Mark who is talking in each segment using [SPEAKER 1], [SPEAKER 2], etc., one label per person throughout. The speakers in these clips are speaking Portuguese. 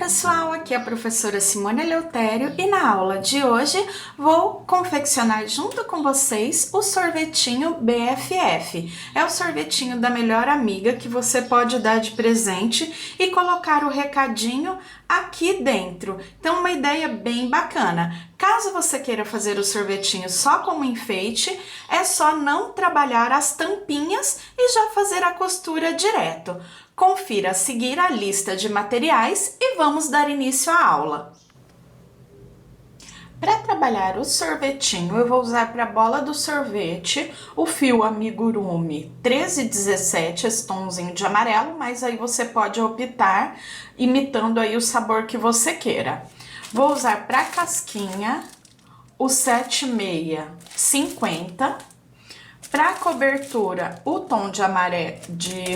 [SPEAKER 1] pessoal, aqui é a professora Simone Eleutério e na aula de hoje vou confeccionar junto com vocês o sorvetinho BFF. É o sorvetinho da melhor amiga que você pode dar de presente e colocar o recadinho aqui dentro. Então, uma ideia bem bacana. Caso você queira fazer o sorvetinho só como enfeite, é só não trabalhar as tampinhas e já fazer a costura direto. Confira a seguir a lista de materiais e vamos dar início à aula. Para trabalhar o sorvetinho, eu vou usar para a bola do sorvete o fio amigurumi 1317, esse tomzinho de amarelo, mas aí você pode optar imitando aí o sabor que você queira. Vou usar para casquinha o 7650. Para cobertura, o tom de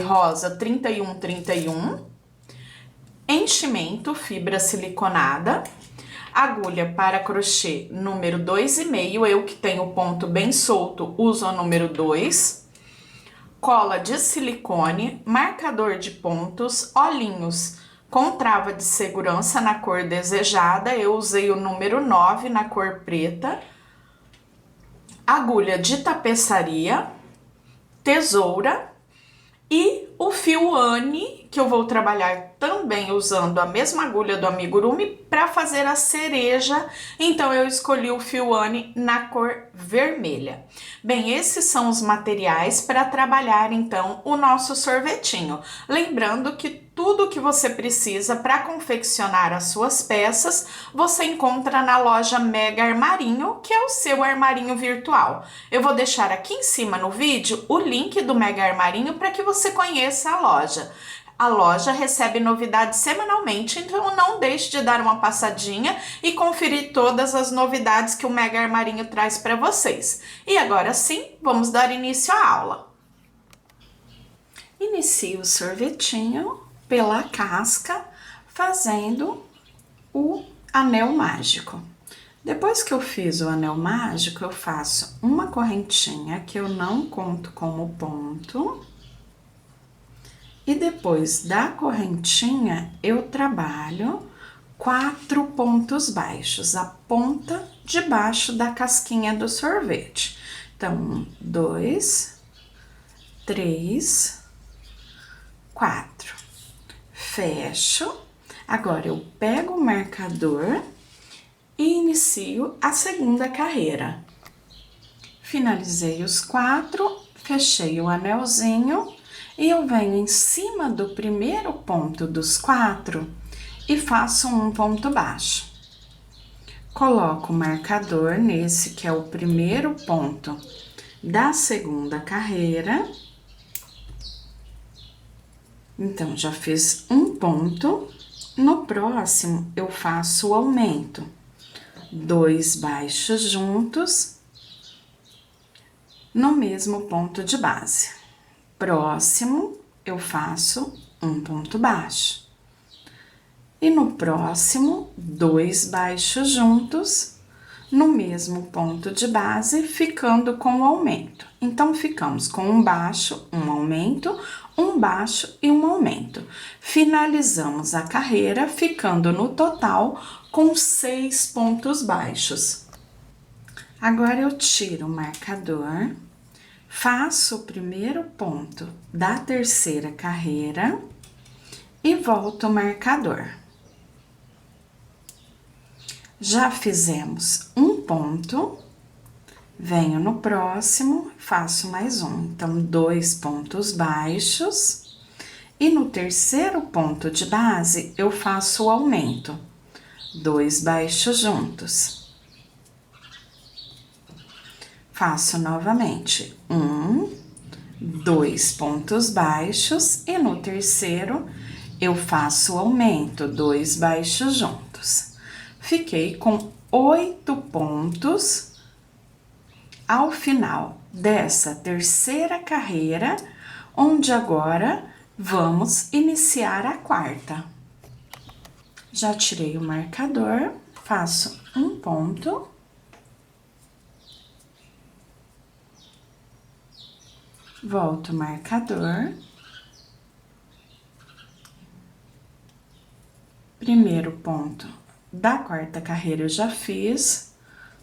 [SPEAKER 1] rosa 3131, enchimento, fibra siliconada, agulha para crochê número 2,5, eu que tenho o ponto bem solto uso o número 2, cola de silicone, marcador de pontos, olhinhos com trava de segurança na cor desejada, eu usei o número 9 na cor preta, agulha de tapeçaria, tesoura e o fio Anne, que eu vou trabalhar também usando a mesma agulha do amigurumi para fazer a cereja, então eu escolhi o fio Anne na cor vermelha. Bem, esses são os materiais para trabalhar então o nosso sorvetinho. Lembrando que tudo que você precisa para confeccionar as suas peças, você encontra na loja Mega Armarinho, que é o seu armarinho virtual. Eu vou deixar aqui em cima no vídeo o link do Mega Armarinho para que você conheça a loja. A loja recebe novidades semanalmente, então não deixe de dar uma passadinha e conferir todas as novidades que o Mega Armarinho traz para vocês. E agora sim, vamos dar início à aula. Inicio o sorvetinho pela casca, fazendo o anel mágico. Depois que eu fiz o anel mágico, eu faço uma correntinha que eu não conto como ponto. E depois da correntinha, eu trabalho 4 pontos baixos, a ponta de baixo da casquinha do sorvete. Então, 1, 2, 3, 4. Fecho. Agora, eu pego o marcador e inicio a segunda carreira. Finalizei os 4, fechei o anelzinho. E eu venho em cima do primeiro ponto dos 4 e faço um ponto baixo. Coloco o marcador nesse que é o primeiro ponto da segunda carreira. Então, já fiz um ponto. No próximo, eu faço o aumento. 2 baixos juntos no mesmo ponto de base. Próximo, eu faço um ponto baixo. E no próximo, 2 baixos juntos, no mesmo ponto de base, ficando com o aumento. Então, ficamos com um baixo, um aumento, um baixo e um aumento. Finalizamos a carreira, ficando no total com 6 pontos baixos. Agora, eu tiro o marcador. Faço o primeiro ponto da terceira carreira e volto o marcador. Já fizemos um ponto, venho no próximo, faço mais um. Então, 2 pontos baixos e no terceiro ponto de base eu faço o aumento, 2 baixos juntos. Faço novamente 1, 2 pontos baixos e no terceiro eu faço o aumento, 2 baixos juntos. Fiquei com 8 pontos ao final dessa terceira carreira, onde agora vamos iniciar a quarta. Já tirei o marcador, faço um ponto. Volto o marcador, Primeiro ponto da quarta carreira eu já fiz,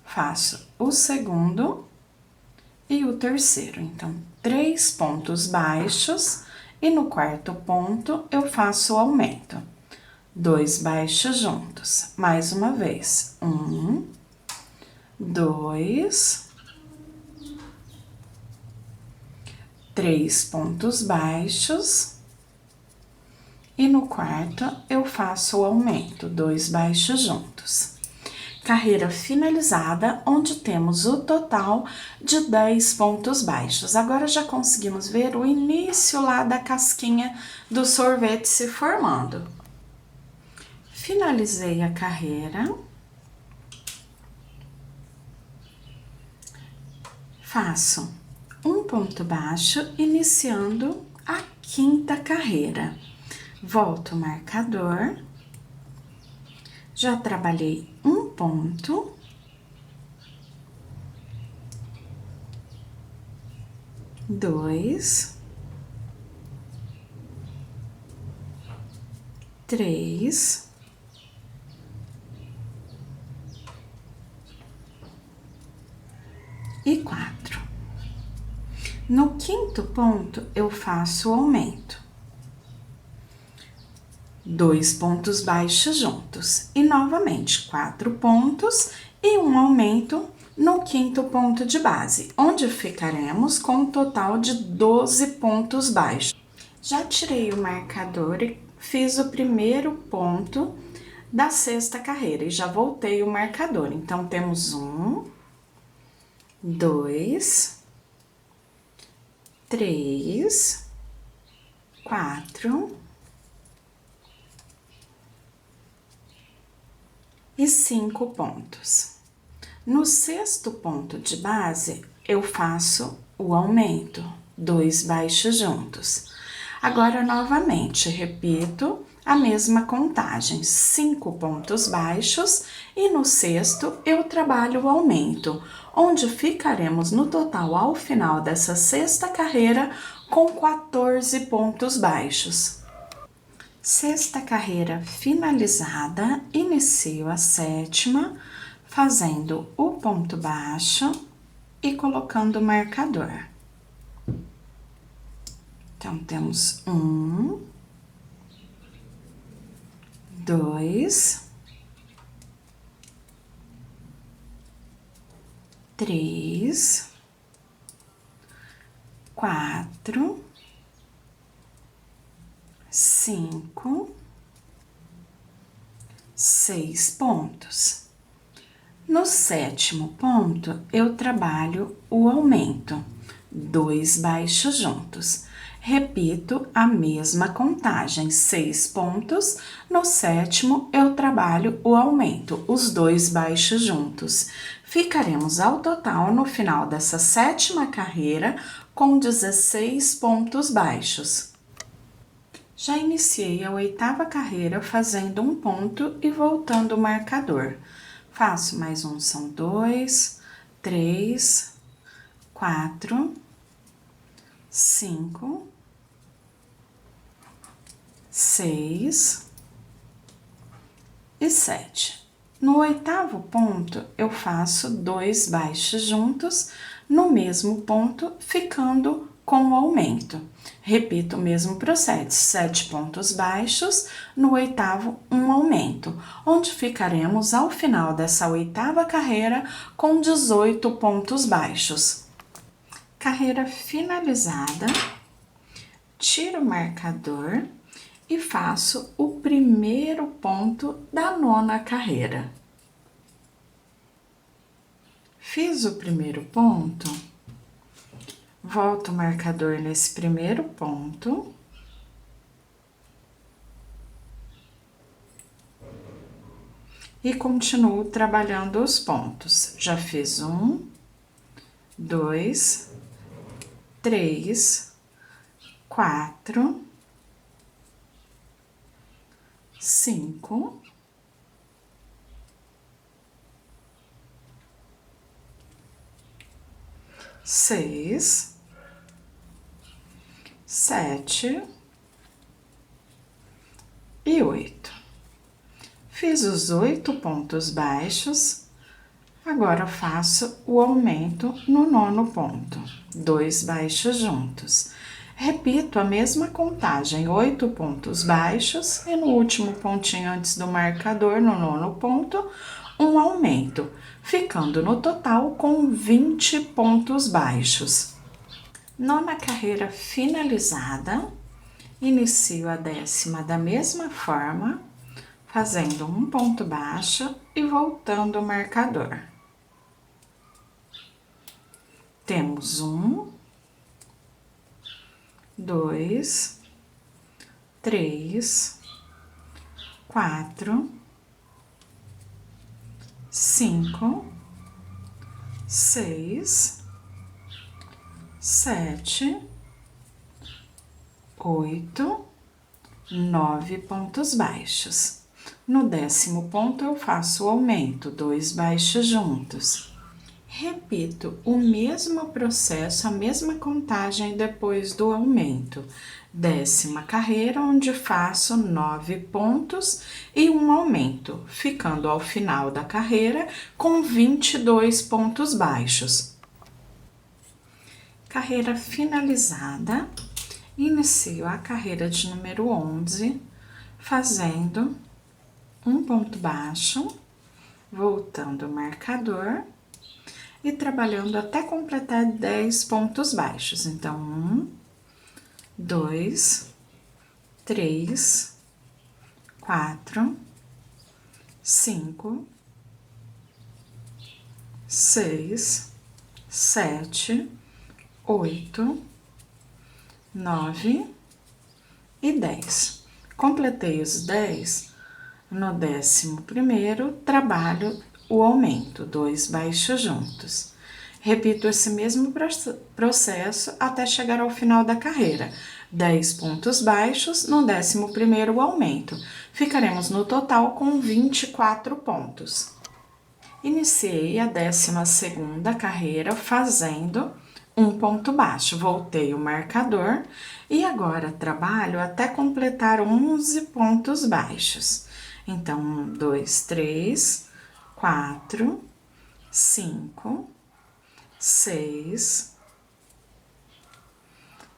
[SPEAKER 1] faço o segundo e o terceiro. Então, 3 pontos baixos e no quarto ponto eu faço o aumento. 2 baixos juntos. Mais uma vez. 1, 2, 3 pontos baixos. E no quarto, eu faço o aumento, 2 baixos juntos. Carreira finalizada, onde temos o total de 10 pontos baixos. Agora, já conseguimos ver o início lá da casquinha do sorvete se formando. Finalizei a carreira. Faço um ponto baixo, iniciando a quinta carreira. Volto o marcador, já trabalhei um ponto, dois, três, e 4. No quinto ponto, eu faço o aumento. 2 pontos baixos juntos e novamente 4 pontos e um aumento no quinto ponto de base, onde ficaremos com um total de 12 pontos baixos. Já tirei o marcador e fiz o primeiro ponto da sexta carreira e já voltei o marcador. Então, temos 1, 2, 3, 4 e 5 pontos. No sexto ponto de base, eu faço o aumento, 2 baixos juntos. Agora, novamente, repito a mesma contagem, 5 pontos baixos, e no sexto eu trabalho o aumento, onde ficaremos no total ao final dessa sexta carreira com 14 pontos baixos. Sexta carreira finalizada, inicio a sétima, fazendo o ponto baixo e colocando o marcador. Então, temos 1, 2, 3, 4, 5, 6 pontos. No sétimo ponto, eu trabalho o aumento, 2 baixos juntos. Repito a mesma contagem, 6 pontos. No sétimo, eu trabalho o aumento, os 2 baixos juntos. Ficaremos ao total no final dessa sétima carreira com 16 pontos baixos. Já iniciei a oitava carreira fazendo um ponto e voltando o marcador. Faço mais um, são 2, 3, 4, 5, 6 e 7. No oitavo ponto, eu faço 2 baixos juntos, no mesmo ponto, ficando com o aumento. Repito o mesmo processo, 7 pontos baixos, no oitavo, um aumento, onde ficaremos ao final dessa oitava carreira com 18 pontos baixos. Carreira finalizada, tiro o marcador e faço o primeiro ponto da nona carreira. Fiz o primeiro ponto, volto o marcador nesse primeiro ponto. E continuo trabalhando os pontos. Já fiz 1, 2, 3, 4, 5, 6, 7 e 8. Fiz os 8 pontos baixos, agora faço o aumento no 9º ponto, 2 baixos juntos. Repito a mesma contagem, 8 pontos baixos e no último pontinho antes do marcador, no 9º ponto, um aumento, ficando no total com 20 pontos baixos. 9ª carreira finalizada, inicio a 10ª da mesma forma, fazendo um ponto baixo e voltando o marcador. Temos 1, 2, 3, 4, 5, 6, 7, 8, 9 pontos baixos. No 10º ponto, eu faço o aumento, 2 baixos juntos. Repito o mesmo processo, a mesma contagem depois do aumento. 10ª carreira, onde faço 9 pontos e um aumento, ficando ao final da carreira com 22 pontos baixos. Carreira finalizada, inicio a carreira de número 11, fazendo um ponto baixo, voltando o marcador e trabalhando até completar 10 pontos baixos. Então, 1, 2, 3, 4, 5, 6, 7, 8, 9 e 10. Completei os 10, no 11º, trabalho o aumento, 2 baixos juntos. Repito esse mesmo processo até chegar ao final da carreira. 10 pontos baixos, no 11º o aumento. Ficaremos no total com 24 pontos. Iniciei a 12ª carreira fazendo um ponto baixo, voltei o marcador e agora trabalho até completar 11 pontos baixos. Então, 1, 2, 3, 4, 5, 6,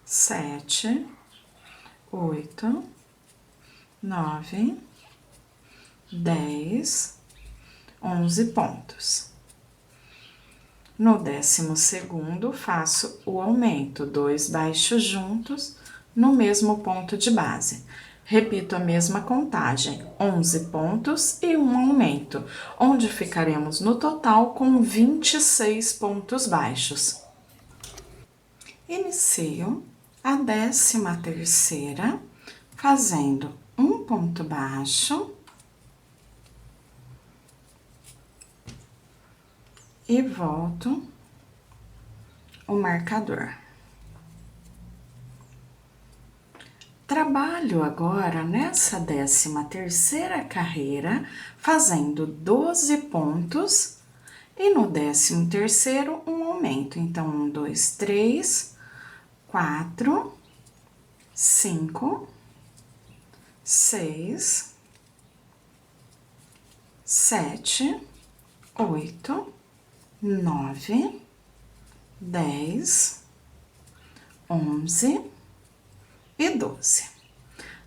[SPEAKER 1] 7, 8, 9, 10, 11 pontos. No 12º, faço o aumento, 2 baixos juntos, no mesmo ponto de base. Repito a mesma contagem, 11 pontos e um aumento, onde ficaremos no total com 26 pontos baixos. Inicio a 13ª, fazendo um ponto baixo e volto o marcador. Trabalho agora nessa 13ª carreira, fazendo 12 pontos e no 13º um aumento. Então, 1, 2, 3, 4, 5, 6, 7, 8, 9, 10, 11 e 12.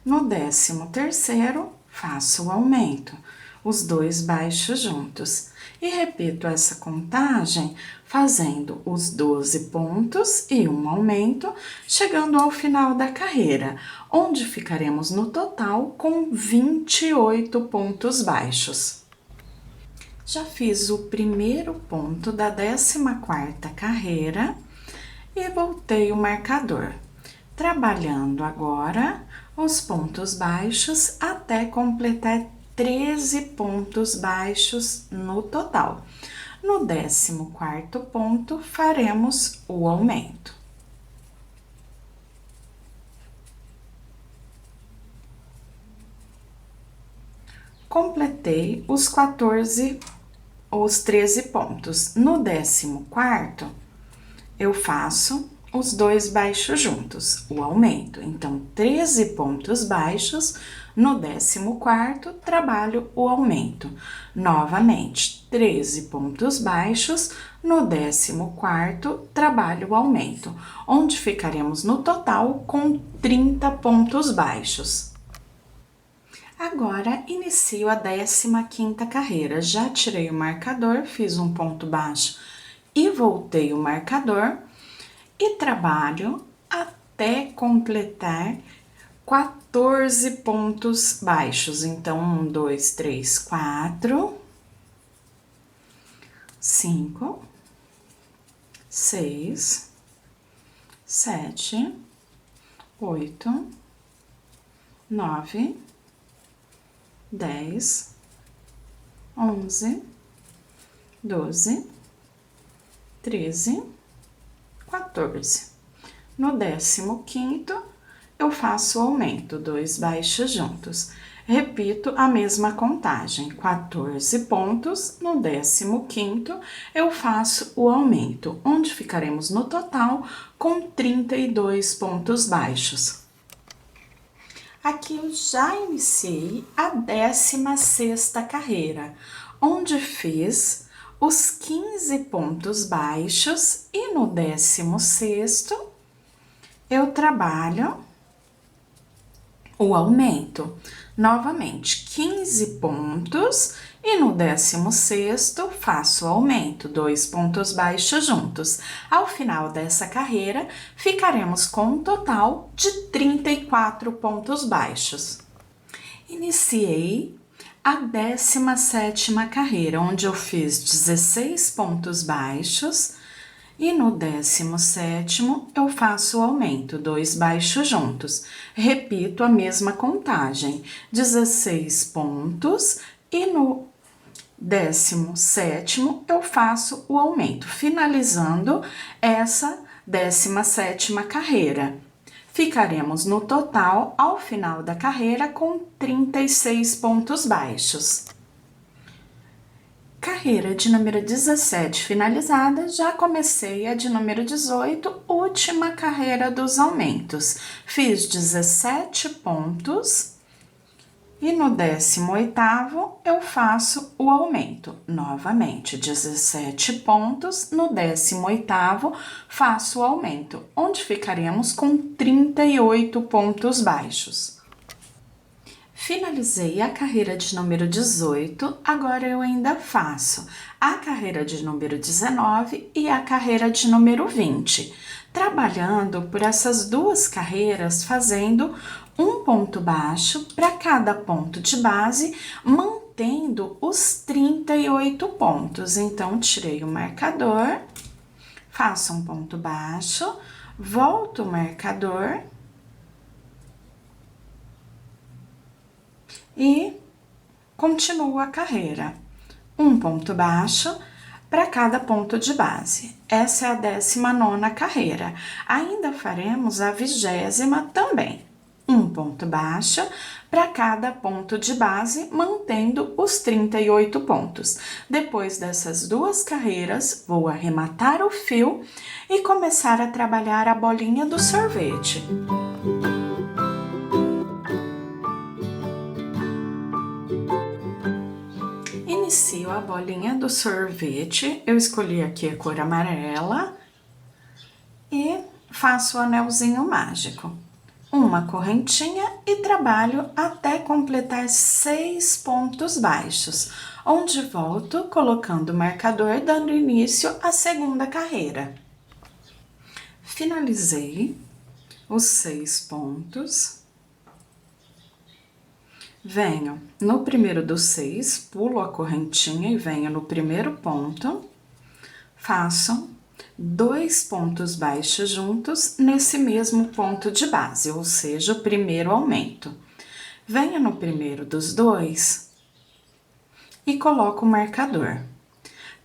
[SPEAKER 1] No 13º, faço o aumento, os 2 baixos juntos, e repito essa contagem fazendo os 12 pontos e um aumento, chegando ao final da carreira, onde ficaremos no total com 28 pontos baixos. Já fiz o primeiro ponto da 14ª carreira e voltei o marcador, trabalhando agora os pontos baixos até completar 13 pontos baixos no total. No 14º ponto, faremos o aumento. Completei os 13 pontos. No 14º, eu faço os dois baixos juntos, o aumento. Então, 13 pontos baixos, no 14º, trabalho o aumento. Novamente, 13 pontos baixos, no 14º, trabalho o aumento, onde ficaremos no total com 30 pontos baixos. Agora, inicio a 15ª carreira. Já tirei o marcador, fiz um ponto baixo e voltei o marcador e trabalho até completar 14 pontos baixos. Então, 1, 2, 3, 4, 5, 6, 7, 8, 9, 10, 11, 12, 13, 14. No 15º, eu faço o aumento, 2 baixos juntos. Repito a mesma contagem, 14 pontos, no 15º, eu faço o aumento, onde ficaremos no total com 32 pontos baixos. Aqui eu já iniciei a 16ª carreira, onde fiz os 15 pontos baixos e no 16º eu trabalho o aumento. Novamente, 15 pontos e no 16º faço o aumento, 2 pontos baixos juntos. Ao final dessa carreira, ficaremos com um total de 34 pontos baixos. Iniciei a 17ª carreira, onde eu fiz 16 pontos baixos e no 17º eu faço o aumento, 2 baixos juntos. Repito a mesma contagem, 16 pontos e no 17º eu faço o aumento, finalizando essa 17ª carreira. Ficaremos no total, ao final da carreira, com 36 pontos baixos. Carreira de número 17 finalizada, já comecei a de número 18, última carreira dos aumentos. Fiz 17 pontos e no 18º eu faço o aumento. Novamente, 17 pontos, no 18º faço o aumento, onde ficaremos com 38 pontos baixos. Finalizei a carreira de número 18, agora eu ainda faço a carreira de número 19 e a carreira de número 20, trabalhando por essas duas carreiras, fazendo um ponto baixo para cada ponto de base, mantendo os 38 pontos. Então, tirei o marcador, faço um ponto baixo, volto o marcador e continuo a carreira. Um ponto baixo para cada ponto de base. Essa é a 19ª carreira. Ainda faremos a 20ª também. Um ponto baixo para cada ponto de base, mantendo os 38 pontos. Depois dessas duas carreiras, vou arrematar o fio e começar a trabalhar a bolinha do sorvete. Inicio a bolinha do sorvete, eu escolhi aqui a cor amarela e faço o anelzinho mágico. Uma correntinha e trabalho até completar 6 pontos baixos, onde volto colocando o marcador, dando início à segunda carreira. Finalizei os 6 pontos. Venho no primeiro dos 6, pulo a correntinha e venho no primeiro ponto, faço 2 pontos baixos juntos nesse mesmo ponto de base, ou seja, o primeiro aumento. Venho no primeiro dos 2 e coloco o marcador.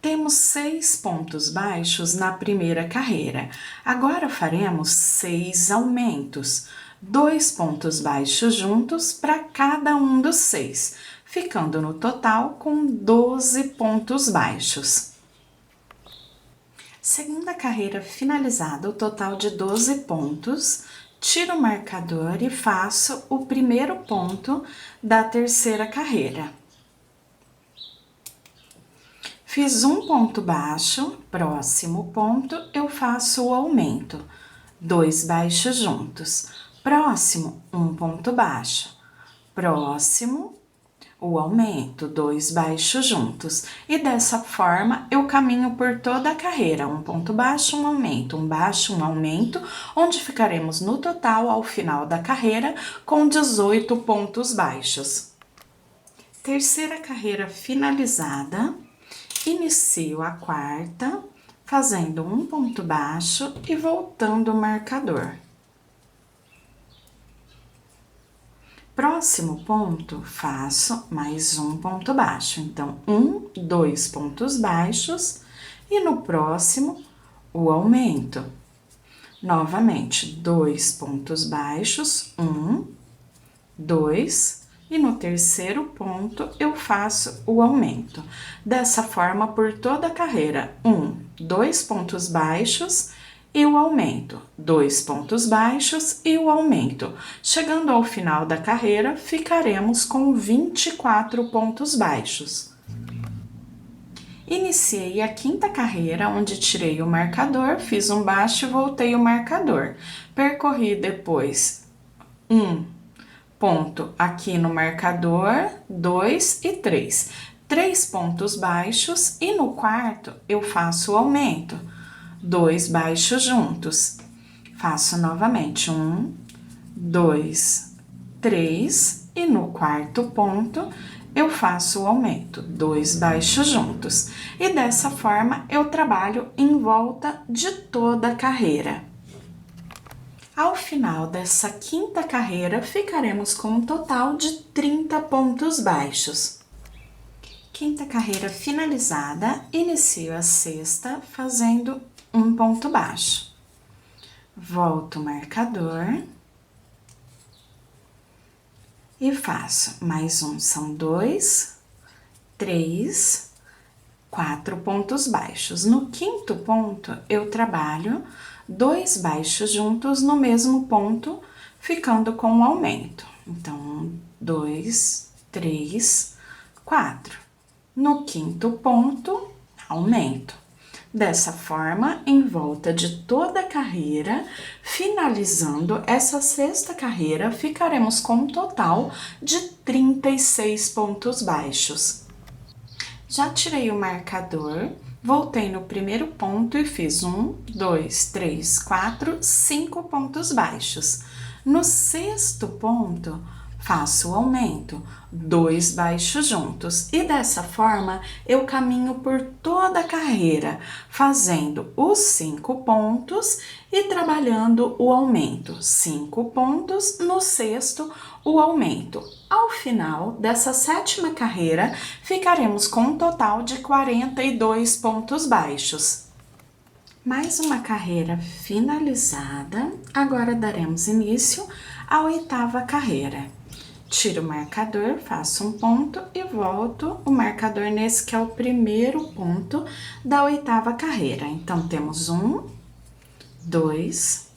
[SPEAKER 1] Temos 6 pontos baixos na primeira carreira. Agora faremos 6 aumentos. 2 pontos baixos juntos para cada um dos 6, ficando no total com 12 pontos baixos. Segunda carreira finalizada, o total de 12 pontos. Tiro o marcador e faço o primeiro ponto da terceira carreira. Fiz um ponto baixo, próximo ponto eu faço o aumento, 2 baixos juntos. Próximo, um ponto baixo. Próximo, o aumento, 2 baixos juntos. E dessa forma, eu caminho por toda a carreira, um ponto baixo, um aumento, um baixo, um aumento, onde ficaremos no total, ao final da carreira, com 18 pontos baixos. Terceira carreira finalizada, inicio a quarta, fazendo um ponto baixo e voltando o marcador. Próximo ponto, faço mais um ponto baixo. Então, 2 pontos baixos e no próximo, o aumento. Novamente, 2 pontos baixos, 2, e no terceiro ponto, eu faço o aumento. Dessa forma, por toda a carreira, 2 pontos baixos e o aumento, 2 pontos baixos e o aumento. Chegando ao final da carreira, ficaremos com 24 pontos baixos. Iniciei a quinta carreira, onde tirei o marcador, fiz um baixo e voltei o marcador. Percorri depois ponto aqui no marcador, 2 e 3. 3 pontos baixos e no quarto eu faço o aumento. 2 baixos juntos. Faço novamente 2, 3 e no quarto ponto eu faço o aumento, 2 baixos juntos. E dessa forma eu trabalho em volta de toda a carreira. Ao final dessa quinta carreira, ficaremos com um total de 30 pontos baixos. Quinta carreira finalizada, inicio a sexta fazendo um ponto baixo. Volto o marcador e faço mais um, são 2, 3, 4 pontos baixos. No quinto ponto, eu trabalho 2 baixos juntos no mesmo ponto, ficando com um aumento. Então, 2, 3, 4. No quinto ponto, aumento. Dessa forma, em volta de toda a carreira, finalizando essa sexta carreira, ficaremos com um total de 36 pontos baixos. Já tirei o marcador, voltei no primeiro ponto e fiz 2, 3, 4, 5 pontos baixos. No sexto ponto, faço o aumento, 2 baixos juntos. E dessa forma, eu caminho por toda a carreira, fazendo os 5 pontos e trabalhando o aumento. 5 pontos, no sexto, o aumento. Ao final dessa sétima carreira, ficaremos com um total de 42 pontos baixos. Mais uma carreira finalizada, agora daremos início à oitava carreira. Tiro o marcador, faço um ponto e volto o marcador nesse que é o primeiro ponto da oitava carreira. Então, temos 2,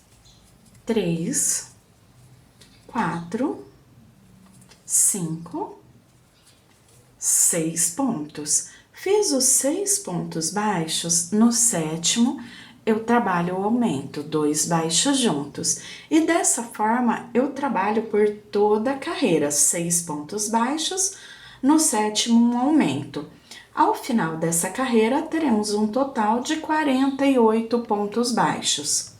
[SPEAKER 1] 3, 4, 5, 6 pontos. Fiz os 6 pontos baixos, no sétimo eu trabalho o aumento, 2 baixos juntos. E dessa forma, eu trabalho por toda a carreira, 6 pontos baixos, no sétimo um aumento. Ao final dessa carreira, teremos um total de 48 pontos baixos.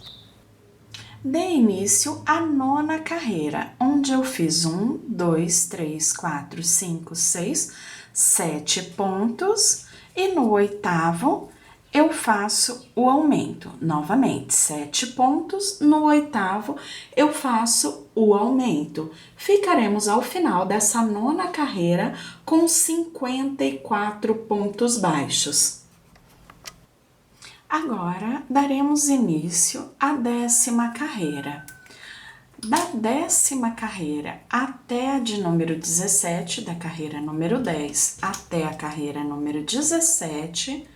[SPEAKER 1] Dei início à nona carreira, onde eu fiz 2, 3, 4, 5, 6, 7 pontos. E no oitavo, eu faço o aumento, novamente, 7 pontos, no oitavo eu faço o aumento. Ficaremos ao final dessa nona carreira com 54 pontos baixos. Agora, daremos início à 10ª carreira. Da 10ª carreira até a de número 17, da carreira número 10 até a carreira número 17,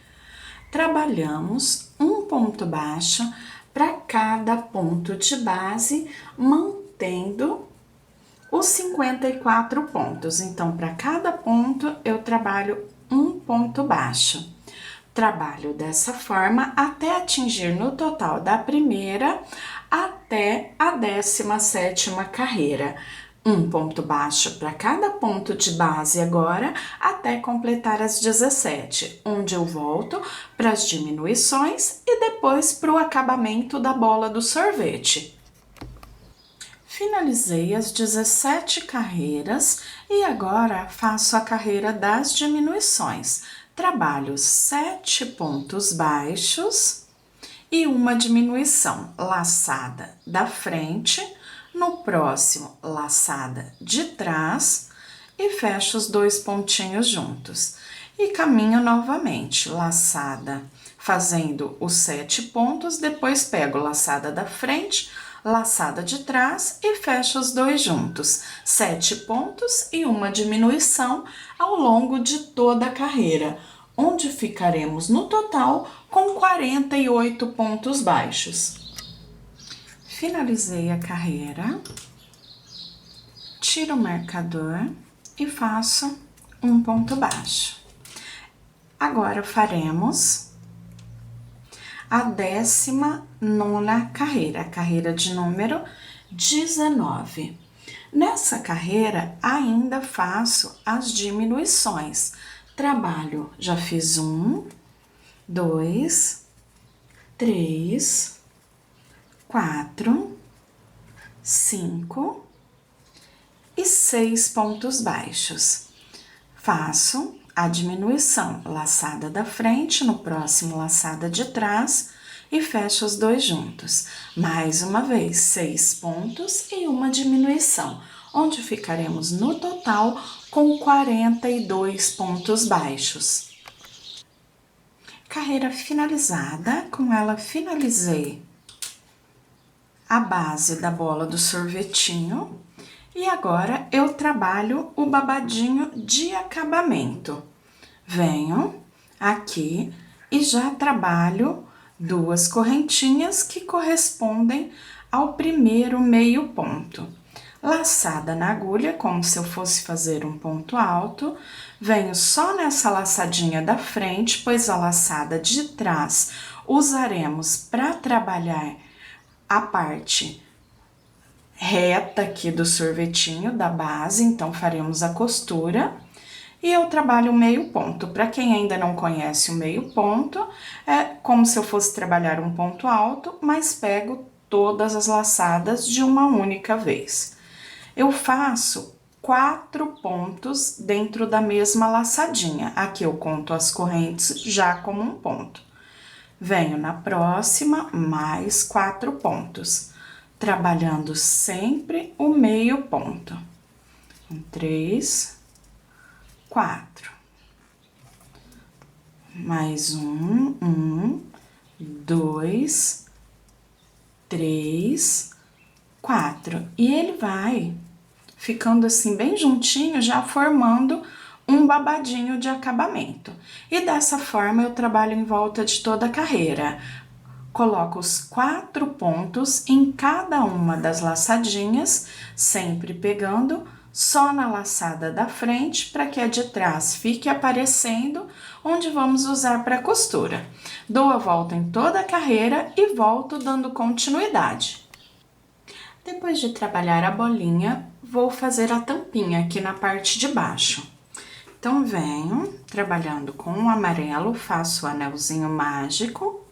[SPEAKER 1] trabalhamos um ponto baixo para cada ponto de base, mantendo os 54 pontos. Então, para cada ponto, eu trabalho um ponto baixo. Trabalho dessa forma até atingir no total da primeira até a 17ª carreira. Um ponto baixo para cada ponto de base agora, até completar as 17, onde eu volto para as diminuições e depois para o acabamento da bola do sorvete. Finalizei as 17 carreiras e agora faço a carreira das diminuições. Trabalho 7 pontos baixos e uma diminuição, laçada da frente, no próximo, laçada de trás e fecho os 2 pontinhos juntos. E caminho novamente, laçada, fazendo os 7 pontos, depois pego laçada da frente, laçada de trás e fecho os 2 juntos. 7 pontos e uma diminuição ao longo de toda a carreira, onde ficaremos no total com 48 pontos baixos. Finalizei a carreira, tiro o marcador e faço um ponto baixo. Agora faremos a 19ª carreira, a carreira de número 19. Nessa carreira, ainda faço as diminuições. Trabalho, já fiz 1, 2, 3, 4, 5 e 6 pontos baixos. Faço a diminuição, laçada da frente, no próximo laçada de trás e fecho os 2 juntos. Mais uma vez, 6 pontos e uma diminuição, onde ficaremos no total com 42 pontos baixos. Carreira finalizada, com ela finalizei a base da bola do sorvetinho. E agora, eu trabalho o babadinho de acabamento. Venho aqui e já trabalho 2 correntinhas que correspondem ao primeiro meio ponto. Laçada na agulha, como se eu fosse fazer um ponto alto. Venho só nessa laçadinha da frente, pois a laçada de trás usaremos para trabalhar a parte reta aqui do sorvetinho da base, então faremos a costura e eu trabalho o meio ponto. Para quem ainda não conhece o meio ponto, é como se eu fosse trabalhar um ponto alto, mas pego todas as laçadas de uma única vez. Eu faço 4 pontos dentro da mesma laçadinha. Aqui eu conto as correntes já como um ponto. Venho na próxima, mais 4 pontos. Trabalhando sempre o meio ponto. 3, 4. Mais 1, 2, 3, 4. E ele vai ficando assim bem juntinho, já formando um babadinho de acabamento. E dessa forma eu trabalho em volta de toda a carreira. Coloco os 4 pontos em cada uma das laçadinhas, sempre pegando só na laçada da frente, para que a de trás fique aparecendo, onde vamos usar para costura. Dou a volta em toda a carreira e volto dando continuidade. Depois de trabalhar a bolinha, vou fazer a tampinha aqui na parte de baixo. Então, venho trabalhando com o amarelo, faço o anelzinho mágico,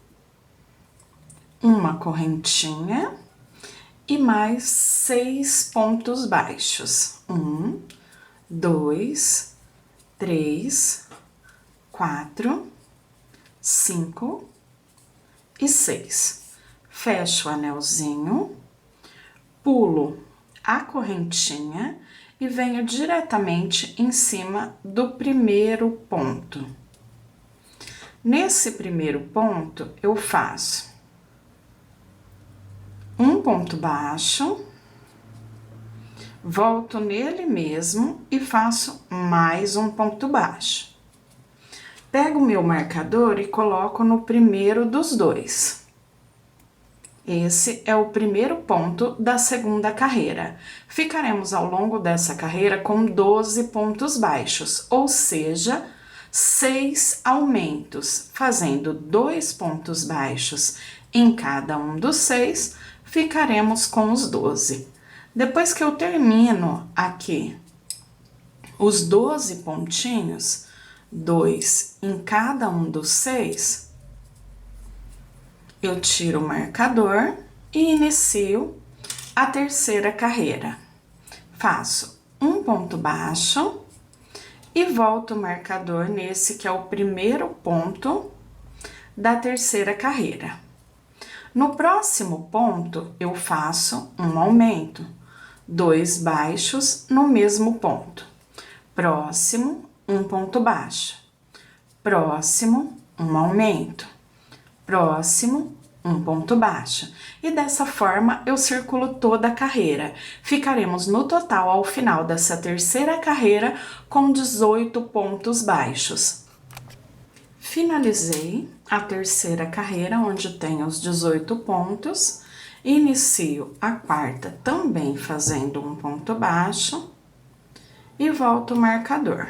[SPEAKER 1] uma correntinha e mais 6 pontos baixos. 1, 2, 3, 4, 5 e 6. Fecho o anelzinho, pulo a correntinha e venho diretamente em cima do primeiro ponto. Nesse primeiro ponto, eu faço um ponto baixo, volto nele mesmo e faço mais um ponto baixo. Pego o meu marcador e coloco no primeiro dos dois. Esse é o primeiro ponto da segunda carreira. Ficaremos ao longo dessa carreira com 12 pontos baixos, ou seja, 6 aumentos. Fazendo 2 pontos baixos em cada um dos 6, ficaremos com os 12. Depois que eu termino aqui os 12 pontinhos, 2 em cada um dos 6, eu tiro o marcador e inicio a terceira carreira. Faço um ponto baixo e volto o marcador nesse que é o primeiro ponto da terceira carreira. No próximo ponto, eu faço um aumento, 2 baixos no mesmo ponto. Próximo, um ponto baixo. Próximo, um aumento. Próximo, um ponto baixo. E dessa forma, eu circulo toda a carreira. Ficaremos no total, ao final dessa terceira carreira, com 18 pontos baixos. Finalizei a terceira carreira, onde tenho os 18 pontos. Inicio a quarta também fazendo um ponto baixo. E volto o marcador.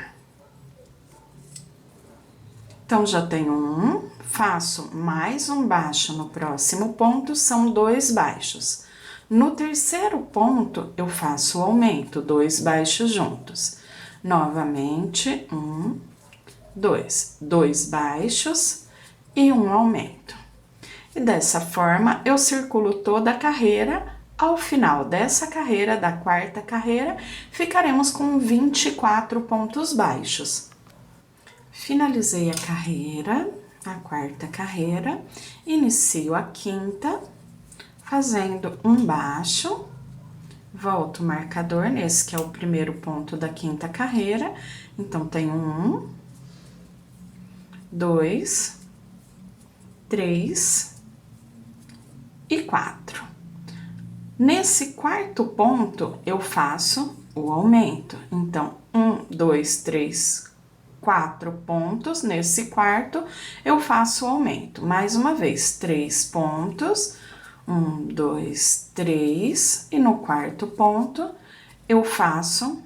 [SPEAKER 1] Então, já tenho um, faço mais um baixo no próximo ponto, são 2 baixos. No terceiro ponto, eu faço o aumento, 2 baixos juntos. Novamente, 1, 2. 2 baixos e um aumento. E dessa forma, eu circulo toda a carreira. Ao final dessa carreira, da quarta carreira, ficaremos com 24 pontos baixos. Finalizei a carreira, a quarta carreira, inicio a quinta, fazendo um baixo, volto o marcador nesse que é o primeiro ponto da quinta carreira, então tenho 1, 2, 3 e 4. Nesse quarto ponto, eu faço o aumento. Então, 1, 2, 3, 4 pontos. Nesse quarto, eu faço o aumento. Mais uma vez, 3 pontos. 1, 2, 3. E no quarto ponto, eu faço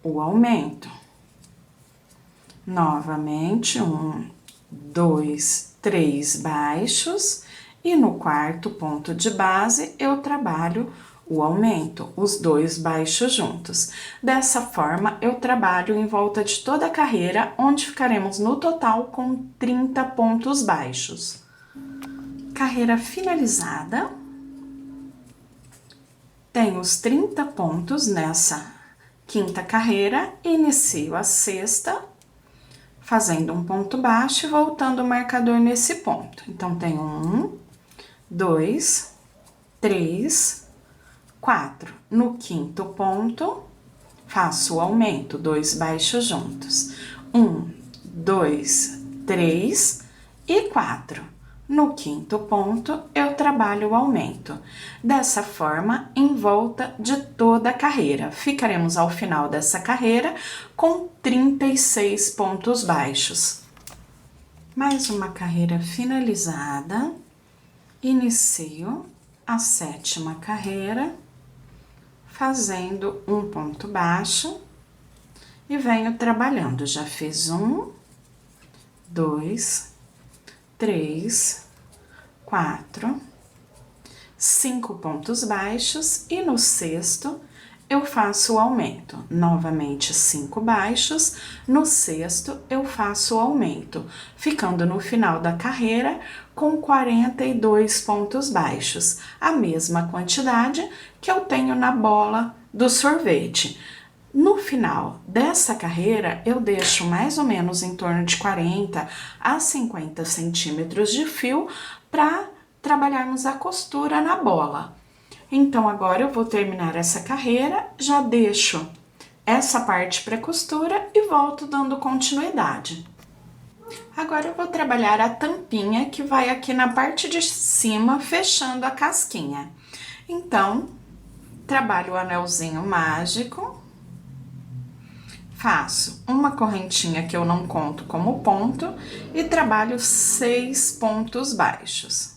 [SPEAKER 1] o aumento. Novamente, 1, 2, 3 baixos. E no quarto ponto de base, eu trabalho o aumento, os 2 baixos juntos. Dessa forma, eu trabalho em volta de toda a carreira, onde ficaremos no total com 30 pontos baixos. Carreira finalizada. Tenho os 30 pontos nessa quinta carreira, inicio a sexta, fazendo um ponto baixo e voltando o marcador nesse ponto. Então, tenho 1, 2, 3, 4. No quinto ponto, faço o aumento, 2 baixos juntos. 1, 2, 3 e 4. No quinto ponto, eu trabalho o aumento. Dessa forma, em volta de toda a carreira. Ficaremos ao final dessa carreira com 36 pontos baixos. Mais uma carreira finalizada. Inicio a sétima carreira, fazendo um ponto baixo e venho trabalhando. Já fiz 1, 2, 3, 4, 5 pontos baixos e no sexto eu faço o aumento. Novamente 5 baixos, no sexto eu faço o aumento, ficando no final da carreira com 42 pontos baixos, a mesma quantidade que eu tenho na bola do sorvete. No final dessa carreira, eu deixo mais ou menos em torno de 40 a 50 centímetros de fio para trabalharmos a costura na bola. Então, agora eu vou terminar essa carreira, já deixo essa parte para costura e volto dando continuidade. Agora eu vou trabalhar a tampinha que vai aqui na parte de cima, fechando a casquinha. Então, trabalho o anelzinho mágico, faço uma correntinha que eu não conto como ponto e trabalho 6 pontos baixos.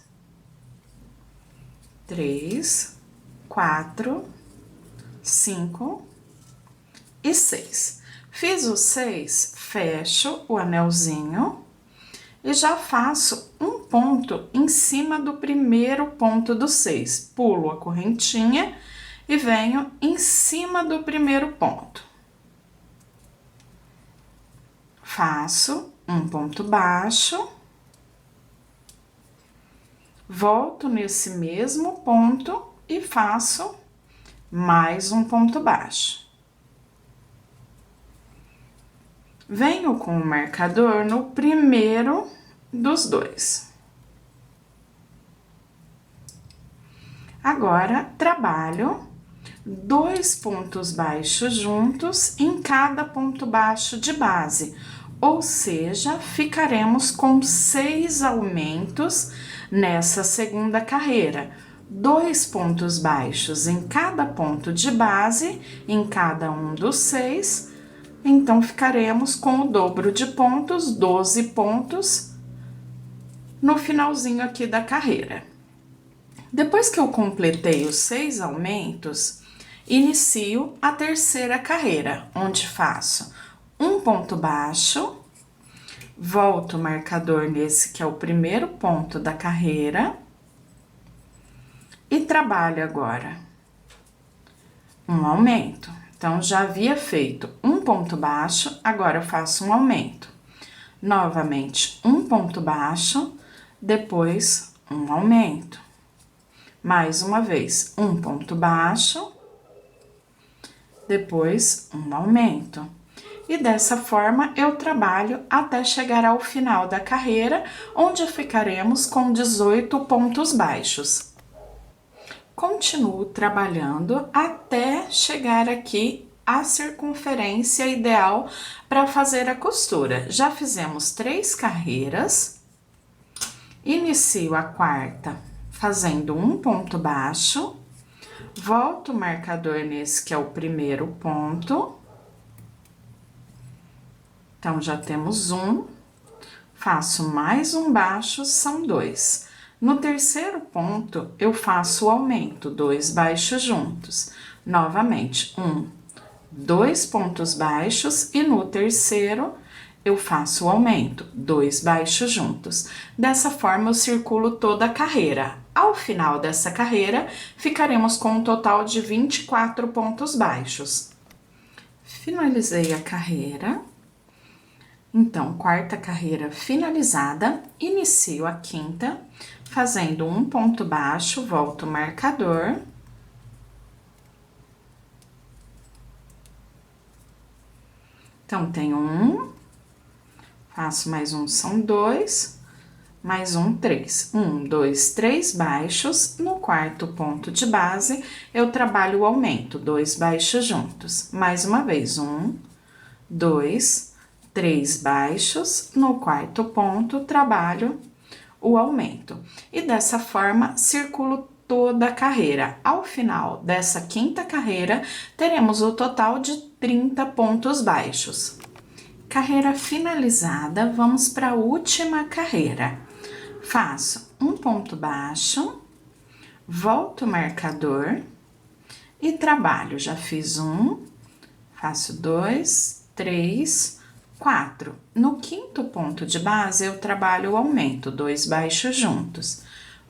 [SPEAKER 1] 3, 4, 5 e 6. Fiz os 6, fecho o anelzinho e já faço um ponto em cima do primeiro ponto do 6. Pulo a correntinha e venho em cima do primeiro ponto. Faço um ponto baixo, volto nesse mesmo ponto e faço mais um ponto baixo. Venho com o marcador no primeiro dos dois. Agora, trabalho 2 pontos baixos juntos em cada ponto baixo de base, ou seja, ficaremos com 6 aumentos nessa segunda carreira. 2 pontos baixos em cada ponto de base, em cada um dos 6, então ficaremos com o dobro de pontos, 12 pontos, no finalzinho aqui da carreira. Depois que eu completei os 6 aumentos, inicio a terceira carreira, onde faço um ponto baixo, volto o marcador nesse que é o primeiro ponto da carreira e trabalho agora um aumento. Então, já havia feito um ponto baixo, agora eu faço um aumento. Novamente, um ponto baixo, depois um aumento. Mais uma vez, um ponto baixo, depois um aumento. E dessa forma, eu trabalho até chegar ao final da carreira, onde ficaremos com 18 pontos baixos. Continuo trabalhando até chegar aqui à circunferência ideal para fazer a costura. Já fizemos 3 carreiras, inicio a quarta fazendo um ponto baixo, volto o marcador nesse que é o primeiro ponto. Então, já temos um, faço mais um baixo, são 2. No terceiro ponto, eu faço o aumento, 2 baixos juntos. Novamente, 2 pontos baixos e no terceiro, eu faço o aumento, 2 baixos juntos. Dessa forma, eu circulo toda a carreira. Ao final dessa carreira, ficaremos com um total de 24 pontos baixos. Finalizei a carreira. Então, quarta carreira finalizada, inicio a quinta, fazendo um ponto baixo, volto o marcador. Então, tenho um, faço mais um, são 2, mais um, 3. 1, 2, 3 baixos. No quarto ponto de base, eu trabalho o aumento, 2 baixos juntos. Mais uma vez, 1, 2, 3 baixos, no quarto ponto, trabalho o aumento. E dessa forma, circulo toda a carreira. Ao final dessa quinta carreira, teremos o total de 30 pontos baixos. Carreira finalizada, vamos para a última carreira. Faço um ponto baixo, volto o marcador e trabalho. Já fiz um, faço 2, 3, 4. No quinto ponto de base, eu trabalho o aumento, 2 baixos juntos.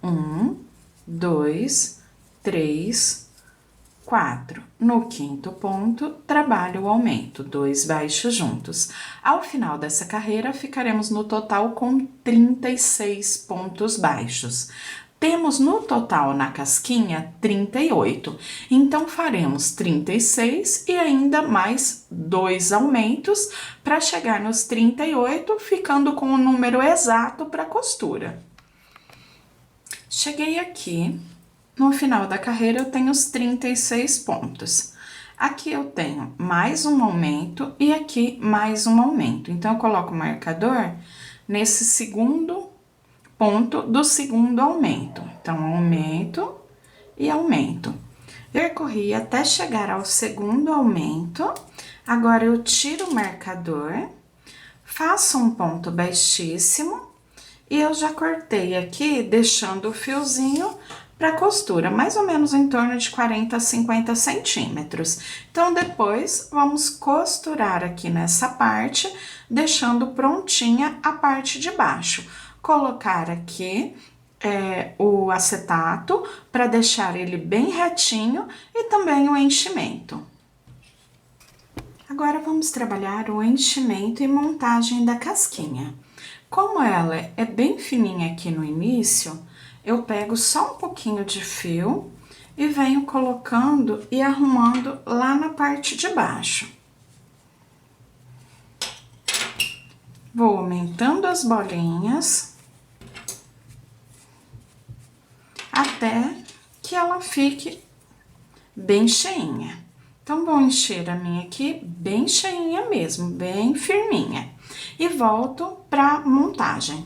[SPEAKER 1] 1, 2, 3, 4. No quinto ponto, trabalho o aumento, 2 baixos juntos. Ao final dessa carreira, ficaremos no total com 36 pontos baixos. Temos no total na casquinha 38, então faremos 36 e ainda mais 2 aumentos para chegar nos 38, ficando com o número exato para costura. Cheguei aqui, no final da carreira eu tenho os 36 pontos. Aqui eu tenho mais um aumento e aqui mais um aumento, então eu coloco o marcador nesse segundo ponto do segundo aumento. Então, aumento e aumento. Percorri até chegar ao segundo aumento, Agora, eu tiro o marcador, faço um ponto baixíssimo e eu já cortei aqui, deixando o fiozinho para costura, mais ou menos em torno de 40 a 50 centímetros. Então, depois, vamos costurar aqui nessa parte, deixando prontinha a parte de baixo. Colocar aqui o acetato para deixar ele bem retinho e também o enchimento. Agora, vamos trabalhar o enchimento e montagem da casquinha. Como ela é bem fininha aqui no início, eu pego só um pouquinho de fio e venho colocando e arrumando lá na parte de baixo. Vou aumentando as bolinhas até que ela fique bem cheinha. Então, vou encher a minha aqui bem cheinha mesmo, bem firminha. E volto para montagem.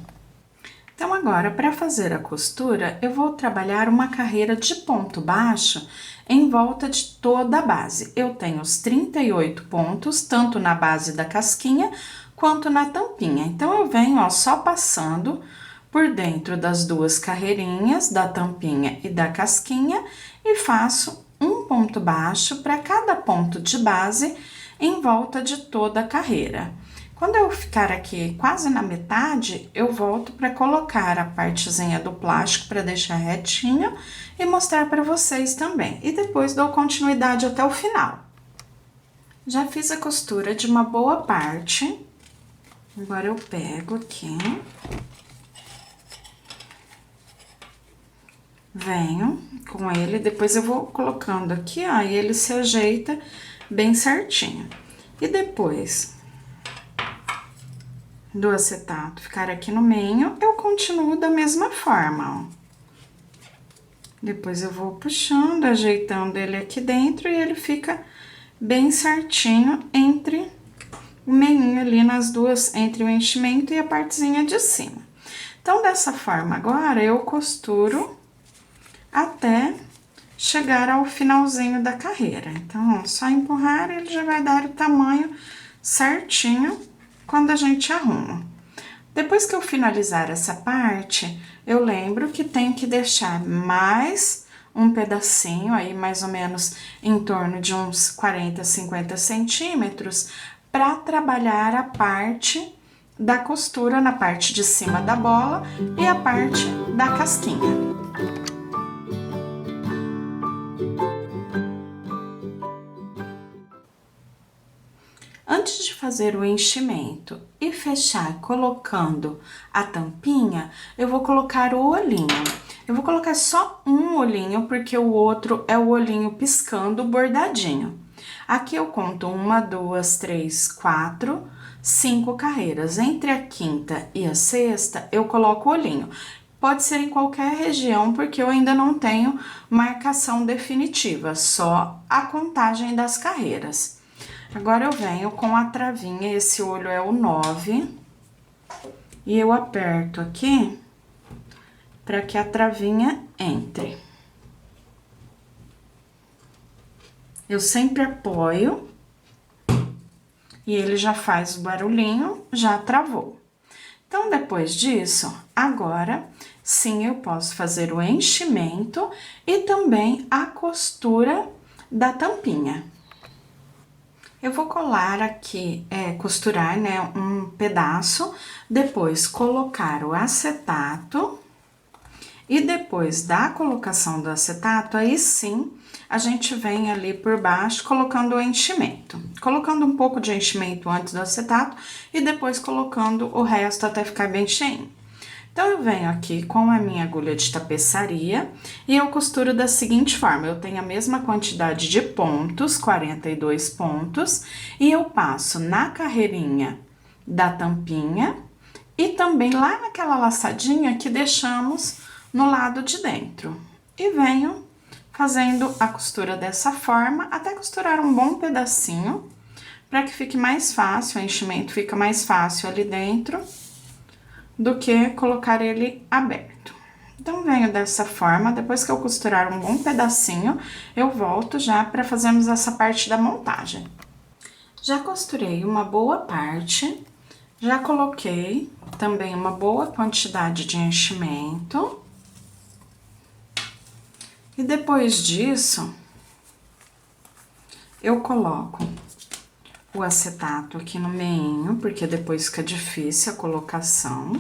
[SPEAKER 1] Então, agora, para fazer a costura, eu vou trabalhar uma carreira de ponto baixo em volta de toda a base. Eu tenho os 38 pontos, tanto na base da casquinha quanto na tampinha. Então, eu venho, ó, só passando por dentro das duas carreirinhas, da tampinha e da casquinha, e faço um ponto baixo para cada ponto de base em volta de toda a carreira. Quando eu ficar aqui quase na metade, eu volto para colocar a partezinha do plástico para deixar retinho e mostrar para vocês também. E depois dou continuidade até o final. Já fiz a costura de uma boa parte. Agora eu pego aqui. Venho com ele, depois eu vou colocando aqui, ó, e ele se ajeita bem certinho. E depois do acetato ficar aqui no meio, eu continuo da mesma forma, ó. Depois eu vou puxando, ajeitando ele aqui dentro e ele fica bem certinho entre o meinho ali nas duas, entre o enchimento e a partezinha de cima. Então, dessa forma agora, eu costuro até chegar ao finalzinho da carreira. Então, ó, só empurrar, ele já vai dar o tamanho certinho quando a gente arruma. Depois que eu finalizar essa parte, eu lembro que tenho que deixar mais um pedacinho, aí mais ou menos em torno de uns 40, 50 centímetros, para trabalhar a parte da costura na parte de cima da bola e a parte da casquinha. Antes de fazer o enchimento e fechar colocando a tampinha, eu vou colocar o olhinho. Eu vou colocar só um olhinho, porque o outro é o olhinho piscando bordadinho. Aqui eu conto 1, 2, 3, 4, 5 carreiras. Entre a quinta e a sexta, eu coloco o olhinho. Pode ser em qualquer região, porque eu ainda não tenho marcação definitiva, só a contagem das carreiras. Agora, eu venho com a travinha, esse olho é o 9, e eu aperto aqui para que a travinha entre. Eu sempre apoio e ele já faz o barulhinho, já travou. Então, depois disso, agora sim eu posso fazer o enchimento e também a costura da tampinha. Eu vou colar aqui, costurar, né, um pedaço, depois colocar o acetato e depois da colocação do acetato, aí sim, a gente vem ali por baixo colocando o enchimento. Colocando um pouco de enchimento antes do acetato e depois colocando o resto até ficar bem cheinho. Então, eu venho aqui com a minha agulha de tapeçaria e eu costuro da seguinte forma: eu tenho a mesma quantidade de pontos, 42 pontos, e eu passo na carreirinha da tampinha e também lá naquela laçadinha que deixamos no lado de dentro. E venho fazendo a costura dessa forma até costurar um bom pedacinho, para que fique mais fácil, o enchimento fica mais fácil ali dentro do que colocar ele aberto. Então, venho dessa forma, depois que eu costurar um bom pedacinho, eu volto já para fazermos essa parte da montagem. Já costurei uma boa parte, já coloquei também uma boa quantidade de enchimento. E depois disso, eu coloco o acetato aqui no meinho, porque depois fica difícil a colocação.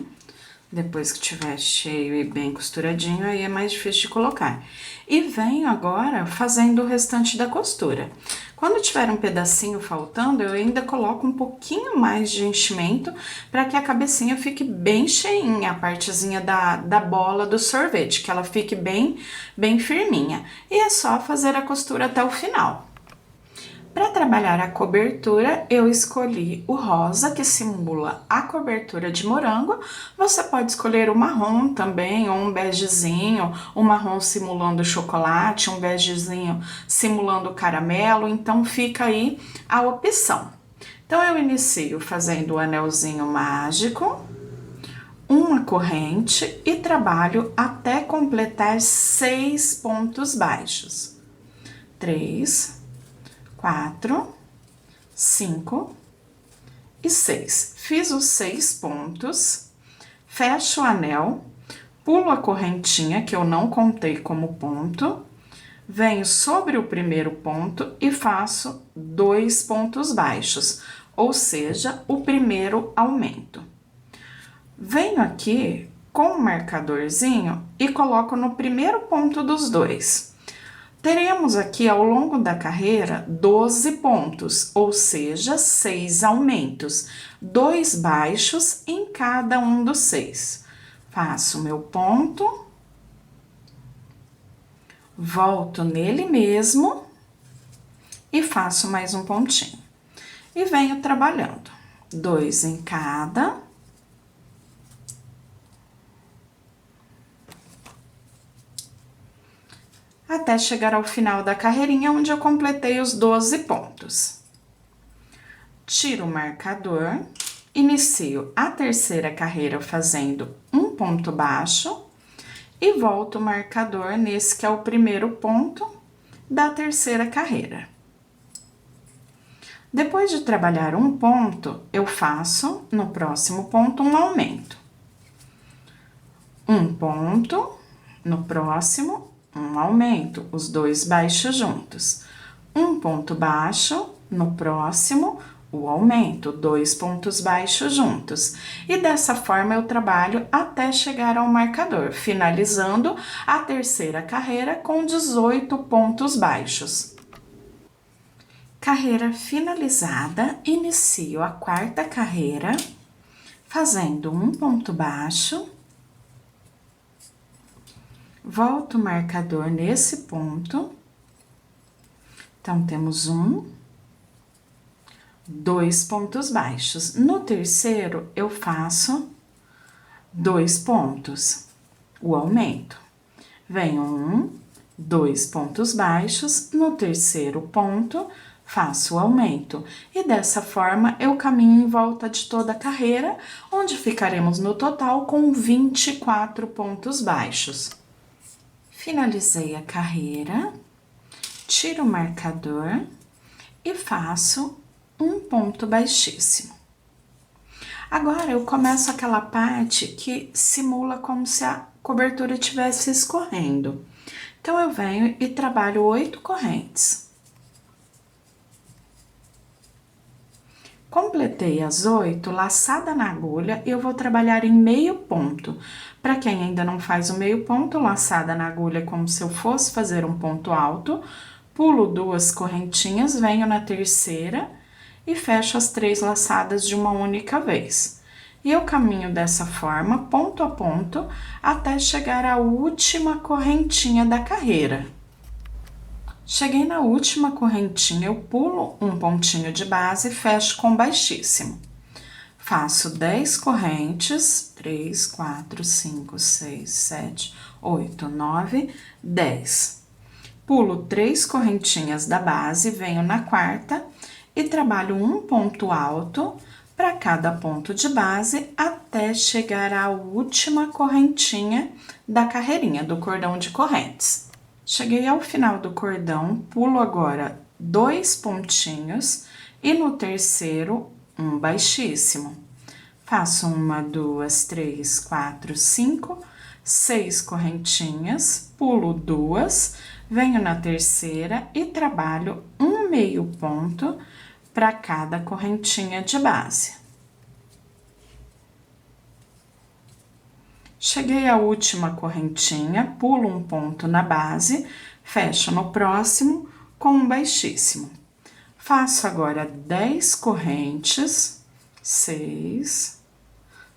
[SPEAKER 1] Depois que tiver cheio e bem costuradinho, aí é mais difícil de colocar. E venho agora fazendo o restante da costura. Quando tiver um pedacinho faltando, eu ainda coloco um pouquinho mais de enchimento para que a cabecinha fique bem cheinha, a partezinha da bola do sorvete, que ela fique bem firminha. E é só fazer a costura até o final. Para trabalhar a cobertura, eu escolhi o rosa, que simula a cobertura de morango. Você pode escolher o marrom também, ou um begezinho, um marrom simulando chocolate, um begezinho simulando caramelo, então fica aí a opção. Então, eu inicio fazendo o anelzinho mágico, uma corrente e trabalho até completar 6 pontos baixos. 3, 4, 5 e 6. Fiz os 6 pontos, fecho o anel, pulo a correntinha que eu não contei como ponto, venho sobre o primeiro ponto e faço 2 pontos baixos, ou seja, o primeiro aumento. Venho aqui com o marcadorzinho e coloco no primeiro ponto dos dois. Teremos aqui ao longo da carreira 12 pontos, ou seja, 6 aumentos, 2 baixos em cada um dos 6. Faço meu ponto, volto nele mesmo e faço mais um pontinho. E venho trabalhando, 2 em cada. Até chegar ao final da carreirinha, onde eu completei os 12 pontos. Tiro o marcador, inicio a terceira carreira fazendo um ponto baixo e volto o marcador nesse que é o primeiro ponto da terceira carreira. Depois de trabalhar um ponto, eu faço no próximo ponto um aumento. Um ponto, no próximo, um aumento, os 2 baixos juntos. Um ponto baixo, no próximo, o aumento, 2 pontos baixos juntos. E dessa forma eu trabalho até chegar ao marcador, finalizando a terceira carreira com 18 pontos baixos. Carreira finalizada, inicio a quarta carreira, fazendo um ponto baixo. Volto o marcador nesse ponto. Então, temos 2 pontos baixos. No terceiro, eu faço 2 pontos, o aumento. Venho 2 pontos baixos, no terceiro ponto, faço o aumento. E dessa forma, eu caminho em volta de toda a carreira, onde ficaremos no total com 24 pontos baixos. Finalizei a carreira, tiro o marcador e faço um ponto baixíssimo. Agora, eu começo aquela parte que simula como se a cobertura estivesse escorrendo. Então, eu venho e trabalho 8 correntes. Completei as 8, laçada na agulha, eu vou trabalhar em meio ponto. Para quem ainda não faz o meio ponto, laçada na agulha como se eu fosse fazer um ponto alto, pulo 2 correntinhas, venho na terceira e fecho as 3 laçadas de uma única vez. E eu caminho dessa forma, ponto a ponto, até chegar à última correntinha da carreira. Cheguei na última correntinha, eu pulo um pontinho de base e fecho com baixíssimo. Faço 10 correntes, 3, 4, 5, 6, 7, 8, 9, 10. Pulo 3 correntinhas da base, venho na quarta e trabalho um ponto alto para cada ponto de base até chegar à última correntinha da carreirinha, do cordão de correntes. Cheguei ao final do cordão, pulo agora 2 pontinhos e no terceiro, um baixíssimo. Faço 1, 2, 3, 4, 5, 6 correntinhas, pulo 2, venho na terceira e trabalho um meio ponto para cada correntinha de base. Cheguei à última correntinha, pulo um ponto na base, fecho no próximo com um baixíssimo. Faço agora 10 correntes, 6,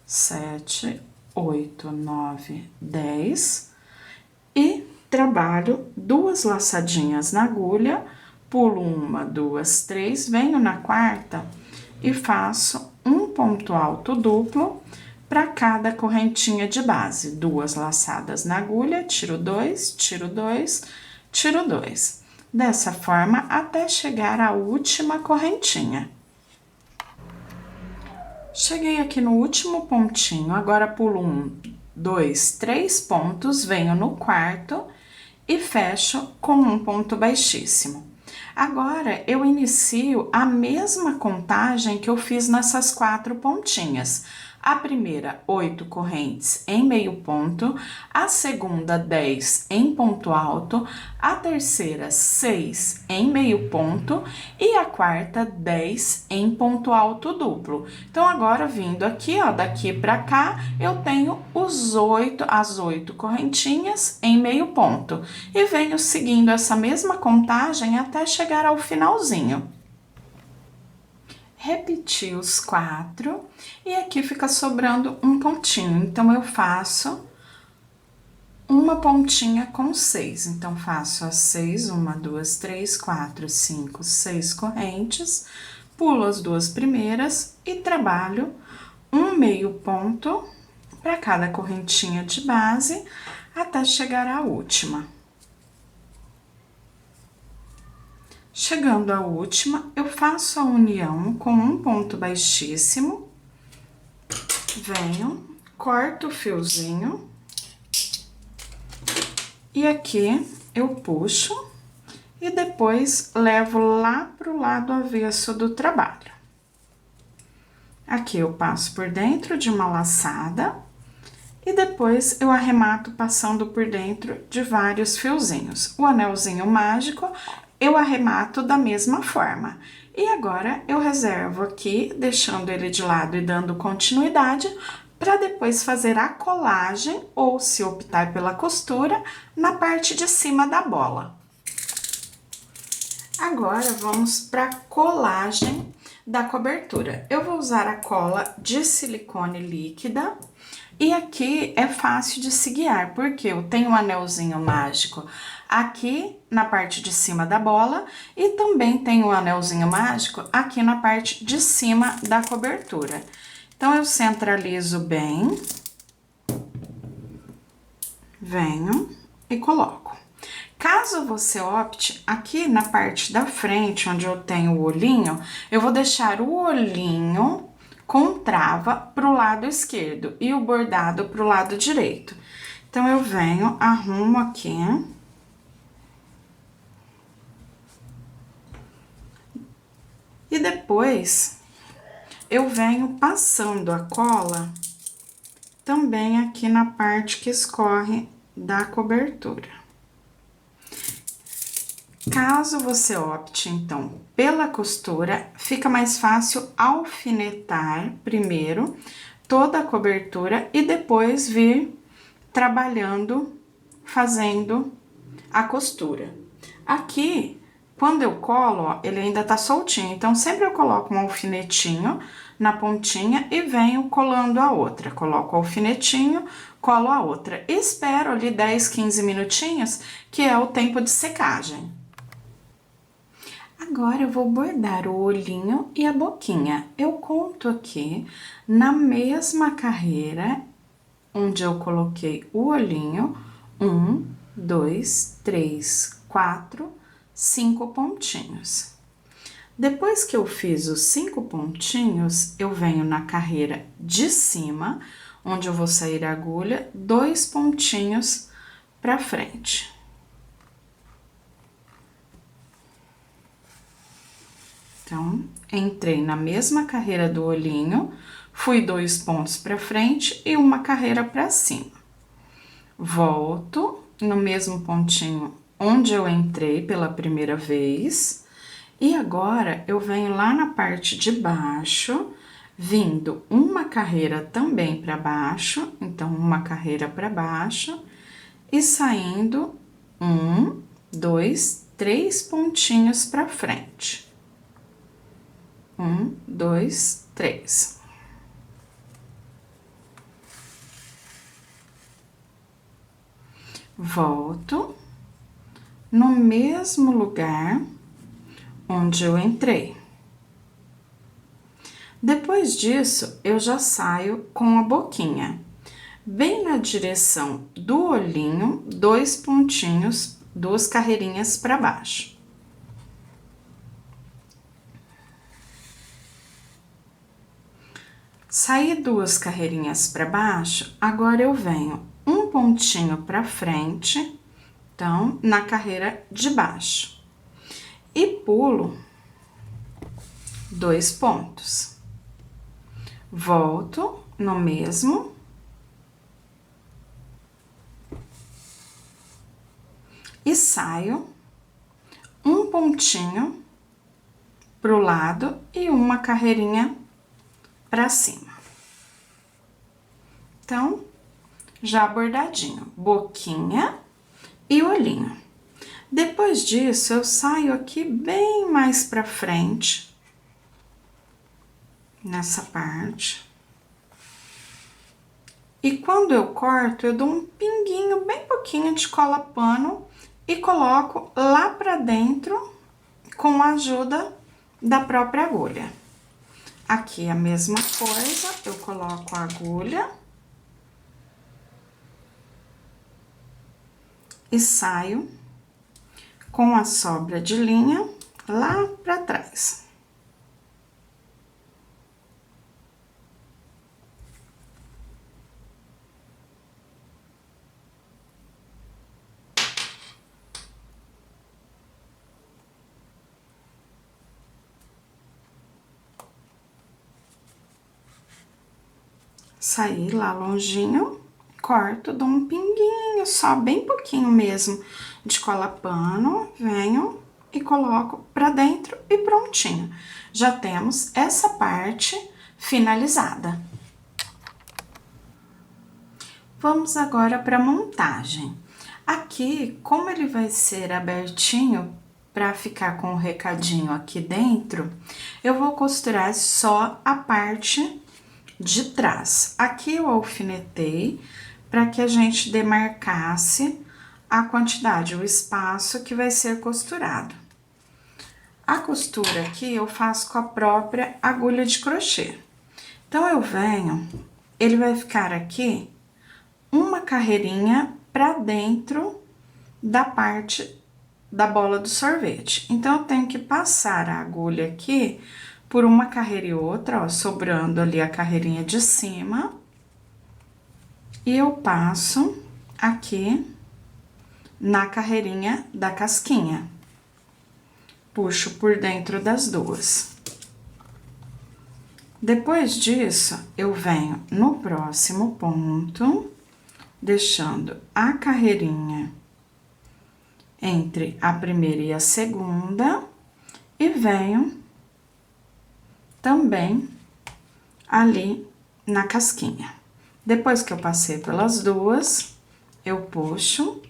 [SPEAKER 1] 7, 8, 9, 10, e trabalho 2 laçadinhas na agulha, pulo 1, 2, 3, venho na quarta e faço um ponto alto duplo para cada correntinha de base. 2 laçadas na agulha, tiro 2, tiro 2, tiro 2. Dessa forma, até chegar à última correntinha. Cheguei aqui no último pontinho, agora pulo 1, 2, 3 pontos, venho no quarto e fecho com um ponto baixíssimo. Agora, eu inicio a mesma contagem que eu fiz nessas 4 pontinhas. A primeira, 8 correntes em meio ponto, a segunda, 10 em ponto alto, a terceira, 6 em meio ponto e a quarta, 10 em ponto alto duplo. Então, agora, vindo aqui, ó, daqui pra cá, eu tenho as 8 correntinhas em meio ponto. E venho seguindo essa mesma contagem até chegar ao finalzinho. Repeti os 4 e aqui fica sobrando um pontinho, então eu faço uma pontinha com 6. Então, faço as 6, 1, 2, 3, 4, 5, 6 correntes, pulo as 2 primeiras e trabalho um meio ponto para cada correntinha de base até chegar à última. Chegando à última, eu faço a união com um ponto baixíssimo, venho, corto o fiozinho e aqui eu puxo e depois levo lá pro lado avesso do trabalho. Aqui eu passo por dentro de uma laçada e depois eu arremato passando por dentro de vários fiozinhos. O anelzinho mágico eu arremato da mesma forma. E agora, eu reservo aqui, deixando ele de lado e dando continuidade, para depois fazer a colagem, ou se optar pela costura, na parte de cima da bola. Agora, vamos para a colagem da cobertura. Eu vou usar a cola de silicone líquida. E aqui é fácil de se guiar, porque eu tenho um anelzinho mágico aqui na parte de cima da bola e também tenho um anelzinho mágico aqui na parte de cima da cobertura. Então, eu centralizo bem, venho e coloco. Caso você opte, aqui na parte da frente, onde eu tenho o olhinho, eu vou deixar o olhinho com trava pro lado esquerdo e o bordado pro lado direito. Então, eu venho, arrumo aqui. E depois, eu venho passando a cola também aqui na parte que escorre da cobertura. Caso você opte, então, pela costura, fica mais fácil alfinetar primeiro toda a cobertura e depois vir trabalhando, fazendo a costura. Aqui, quando eu colo, ó, ele ainda tá soltinho, então sempre eu coloco um alfinetinho na pontinha e venho colando a outra. Coloco o alfinetinho, colo a outra. Espero ali 10, 15 minutinhos, que é o tempo de secagem. Agora, eu vou bordar o olhinho e a boquinha. Eu conto aqui, na mesma carreira, onde eu coloquei o olhinho, 1, 2, 3, 4, 5 pontinhos. Depois que eu fiz os 5 pontinhos, eu venho na carreira de cima, onde eu vou sair a agulha, 2 pontinhos pra frente. Então, entrei na mesma carreira do olhinho, fui 2 pontos para frente e uma carreira para cima. Volto no mesmo pontinho onde eu entrei pela primeira vez, e agora eu venho lá na parte de baixo, vindo uma carreira também para baixo, então uma carreira para baixo, e saindo 1, 2, 3 pontinhos para frente. 1, 2, 3. Volto no mesmo lugar onde eu entrei. Depois disso, eu já saio com a boquinha. Bem na direção do olhinho, 2 pontinhos, 2 carreirinhas para baixo. Saí 2 carreirinhas para baixo, agora eu venho um pontinho para frente, então, na carreira de baixo. E pulo 2 pontos. Volto no mesmo. E saio um pontinho pro lado e uma carreirinha para cima. Então, já bordadinho, boquinha e olhinho. Depois disso, eu saio aqui bem mais pra frente, nessa parte. E quando eu corto, eu dou um pinguinho, bem pouquinho de cola pano e coloco lá pra dentro com a ajuda da própria agulha. Aqui a mesma coisa, eu coloco a agulha e saio com a sobra de linha lá pra trás. Saí lá longinho, corto, dou um pinguinho, só bem pouquinho mesmo de cola pano, venho e coloco pra dentro e prontinho. Já temos essa parte finalizada. Vamos agora para montagem. Aqui, como ele vai ser abertinho para ficar com o recadinho aqui dentro, eu vou costurar só a parte de trás. Aqui eu alfinetei para que a gente demarcasse a quantidade, o espaço que vai ser costurado. A costura aqui eu faço com a própria agulha de crochê. Então, eu venho, ele vai ficar aqui uma carreirinha para dentro da parte da bola do sorvete. Então, eu tenho que passar a agulha aqui por uma carreira e outra, ó, sobrando ali a carreirinha de cima. E eu passo aqui na carreirinha da casquinha. Puxo por dentro das duas. Depois disso, eu venho no próximo ponto, deixando a carreirinha entre a primeira e a segunda, e venho também ali na casquinha. Depois que eu passei pelas duas, eu puxo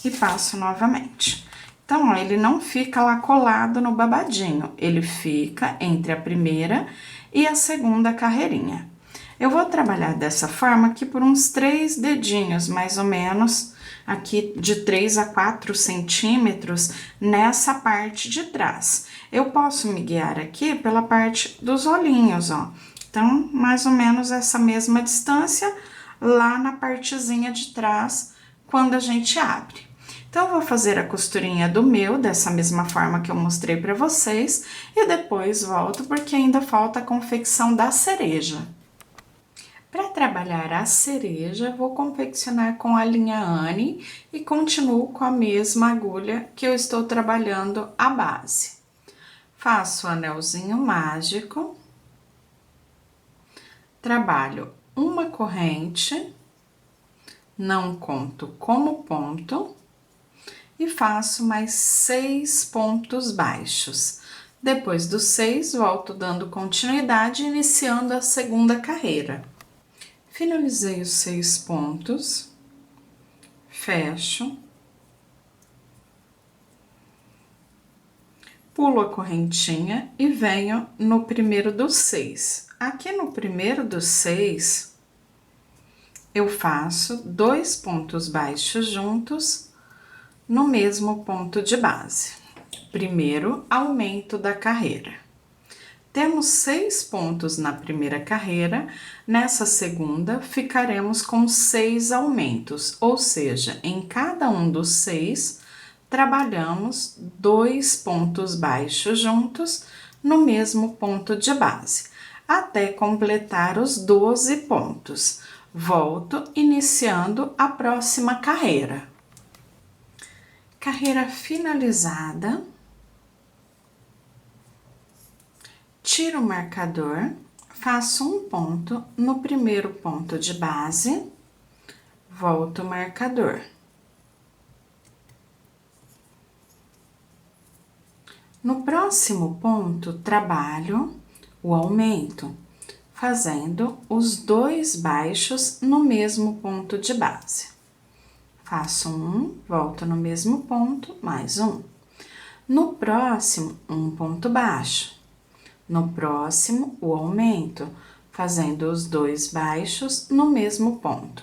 [SPEAKER 1] e passo novamente. Então, ó, ele não fica lá colado no babadinho, ele fica entre a primeira e a segunda carreirinha. Eu vou trabalhar dessa forma aqui por uns 3 dedinhos, mais ou menos, aqui de 3 a 4 centímetros nessa parte de trás. Eu posso me guiar aqui pela parte dos olhinhos, ó. Então, mais ou menos essa mesma distância lá na partezinha de trás, quando a gente abre. Então, eu vou fazer a costurinha do meu, dessa mesma forma que eu mostrei pra vocês, e depois volto, porque ainda falta a confecção da cereja. Para trabalhar a cereja, vou confeccionar com a linha Anne e continuo com a mesma agulha que eu estou trabalhando a base. Faço o anelzinho mágico, trabalho uma corrente, não conto como ponto, e faço mais 6 pontos baixos. Depois dos 6, volto dando continuidade, iniciando a segunda carreira. Finalizei os 6 pontos, fecho, pulo a correntinha e venho no primeiro dos 6. Aqui no primeiro dos 6, eu faço 2 pontos baixos juntos no mesmo ponto de base. Primeiro aumento da carreira. Temos 6 pontos na primeira carreira, nessa segunda ficaremos com 6 aumentos, ou seja, em cada um dos 6, trabalhamos 2 pontos baixos juntos no mesmo ponto de base, até completar os 12 pontos. Volto iniciando a próxima carreira. Carreira finalizada. Tiro o marcador, faço um ponto no primeiro ponto de base, volto o marcador. No próximo ponto, trabalho o aumento, fazendo os 2 baixos no mesmo ponto de base. Faço um, volto no mesmo ponto, mais um. No próximo, um ponto baixo. No próximo, o aumento, fazendo os 2 baixos no mesmo ponto.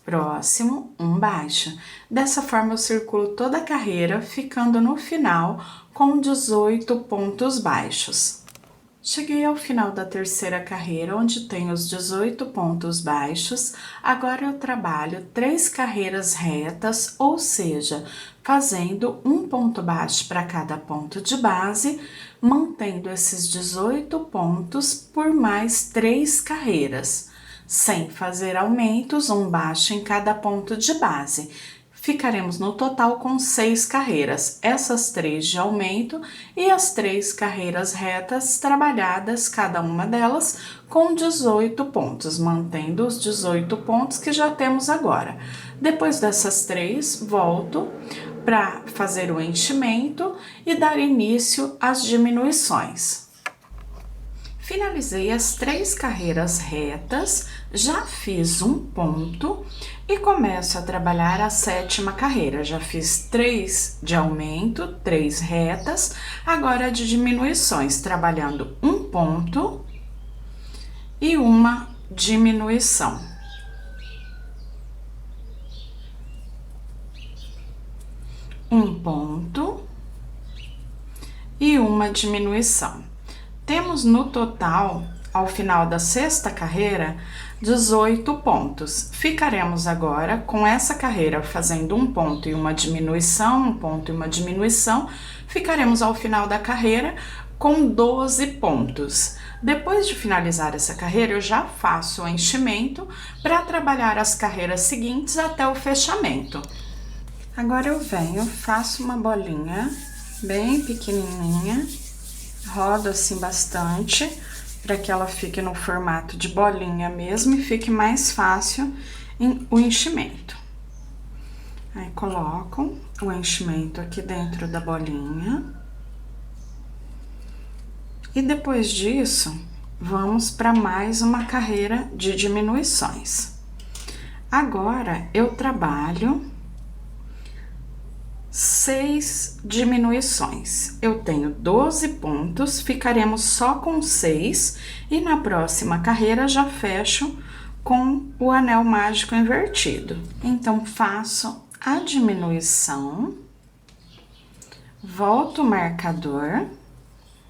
[SPEAKER 1] Próximo, um baixo. Dessa forma, eu circulo toda a carreira, ficando no final com 18 pontos baixos. Cheguei ao final da terceira carreira, onde tenho os 18 pontos baixos. Agora eu trabalho 3 carreiras retas, ou seja, fazendo um ponto baixo para cada ponto de base, mantendo esses 18 pontos por mais 3 carreiras, sem fazer aumentos, um baixo em cada ponto de base. Ficaremos no total com 6 carreiras, essas 3 de aumento e as 3 carreiras retas trabalhadas, cada uma delas com 18 pontos, mantendo os 18 pontos que já temos agora. Depois dessas 3, volto para fazer o enchimento e dar início às diminuições. Finalizei as 3 carreiras retas, já fiz um ponto e começo a trabalhar a 7ª carreira. Já fiz 3 de aumento, 3 retas, agora de diminuições, trabalhando um ponto e uma diminuição. Um ponto e uma diminuição. Temos no total, ao final da 6ª carreira, 18 pontos. Ficaremos agora com essa carreira fazendo um ponto e uma diminuição, um ponto e uma diminuição. Ficaremos ao final da carreira com 12 pontos. Depois de finalizar essa carreira, eu já faço o enchimento para trabalhar as carreiras seguintes até o fechamento. Agora eu venho, faço uma bolinha bem pequenininha, rodo assim bastante, para que ela fique no formato de bolinha mesmo e fique mais fácil o enchimento. Aí, coloco o enchimento aqui dentro da bolinha. E depois disso, vamos para mais uma carreira de diminuições. Agora, eu trabalho 6 diminuições. Eu tenho 12 pontos, ficaremos só com 6 e na próxima carreira já fecho com o anel mágico invertido. Então, faço a diminuição, volto o marcador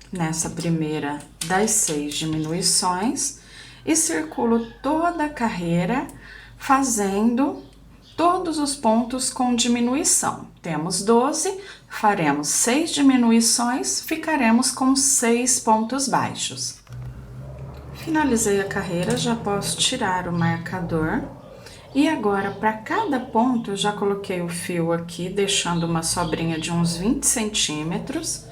[SPEAKER 1] nessa primeira das 6 diminuições e circulo toda a carreira fazendo todos os pontos com diminuição. Temos 12, faremos 6 diminuições, ficaremos com 6 pontos baixos. Finalizei a carreira, já posso tirar o marcador. E agora, para cada ponto, eu já coloquei o fio aqui, deixando uma sobrinha de uns 20 centímetros.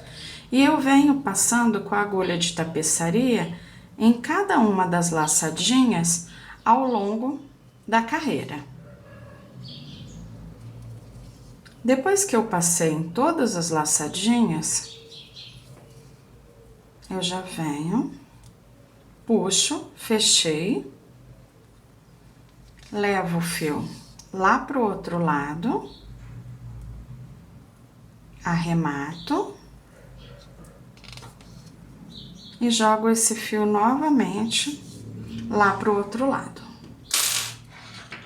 [SPEAKER 1] E eu venho passando com a agulha de tapeçaria em cada uma das laçadinhas ao longo da carreira. Depois que eu passei em todas as laçadinhas, eu já venho, puxo, fechei, levo o fio lá pro outro lado, arremato e jogo esse fio novamente lá pro outro lado.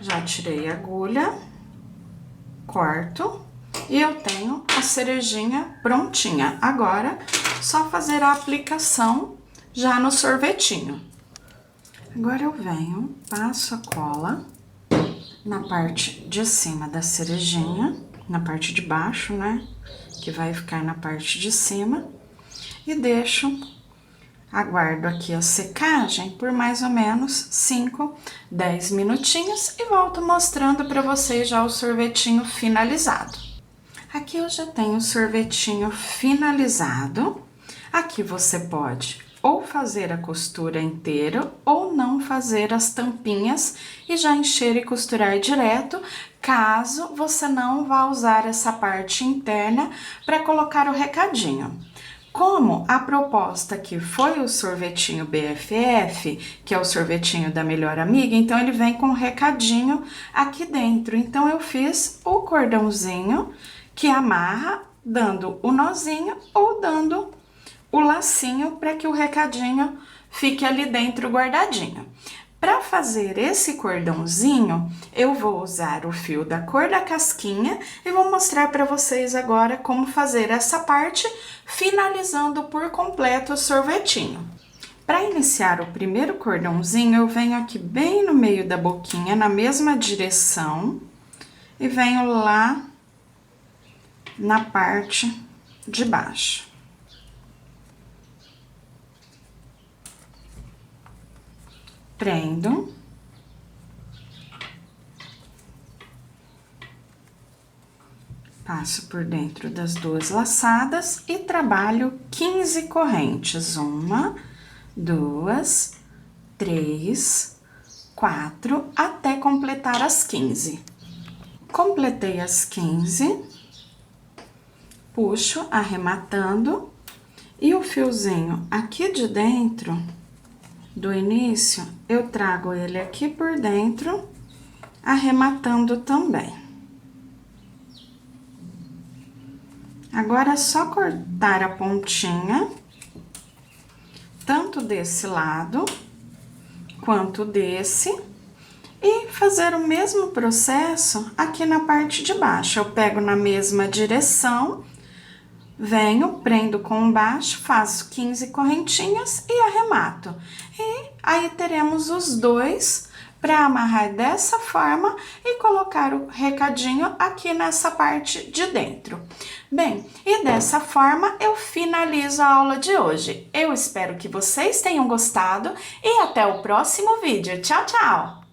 [SPEAKER 1] Já tirei a agulha, corto e eu tenho a cerejinha prontinha. Agora, só fazer a aplicação já no sorvetinho. Agora eu venho, passo a cola na parte de cima da cerejinha, na parte de baixo, né? Que vai ficar na parte de cima. E deixo, aguardo aqui a secagem por mais ou menos 5, 10 minutinhos e volto mostrando para vocês já o sorvetinho finalizado. Aqui eu já tenho o sorvetinho finalizado. Aqui você pode ou fazer a costura inteira ou não fazer as tampinhas e já encher e costurar direto, caso você não vá usar essa parte interna para colocar o recadinho. Como a proposta aqui foi o sorvetinho BFF, que é o sorvetinho da melhor amiga, então ele vem com um recadinho aqui dentro. Então eu fiz o cordãozinho que amarra dando o nozinho ou dando o lacinho para que o recadinho fique ali dentro guardadinho. Para fazer esse cordãozinho, eu vou usar o fio da cor da casquinha e vou mostrar para vocês agora como fazer essa parte, finalizando por completo o sorvetinho. Para iniciar o primeiro cordãozinho, eu venho aqui bem no meio da boquinha, na mesma direção, e venho lá na parte de baixo. Prendo. Passo por dentro das duas laçadas e trabalho 15 correntes. 1, 2, 3, 4, até completar as 15. Completei as 15, puxo arrematando e o fiozinho aqui de dentro do início, eu trago ele aqui por dentro, arrematando também. Agora é só cortar a pontinha, tanto desse lado quanto desse, e fazer o mesmo processo aqui na parte de baixo. Eu pego na mesma direção, venho, prendo com baixo, faço 15 correntinhas e arremato. E aí teremos os dois para amarrar dessa forma e colocar o recadinho aqui nessa parte de dentro. Bem, e dessa forma eu finalizo a aula de hoje. Eu espero que vocês tenham gostado e até o próximo vídeo. Tchau, tchau!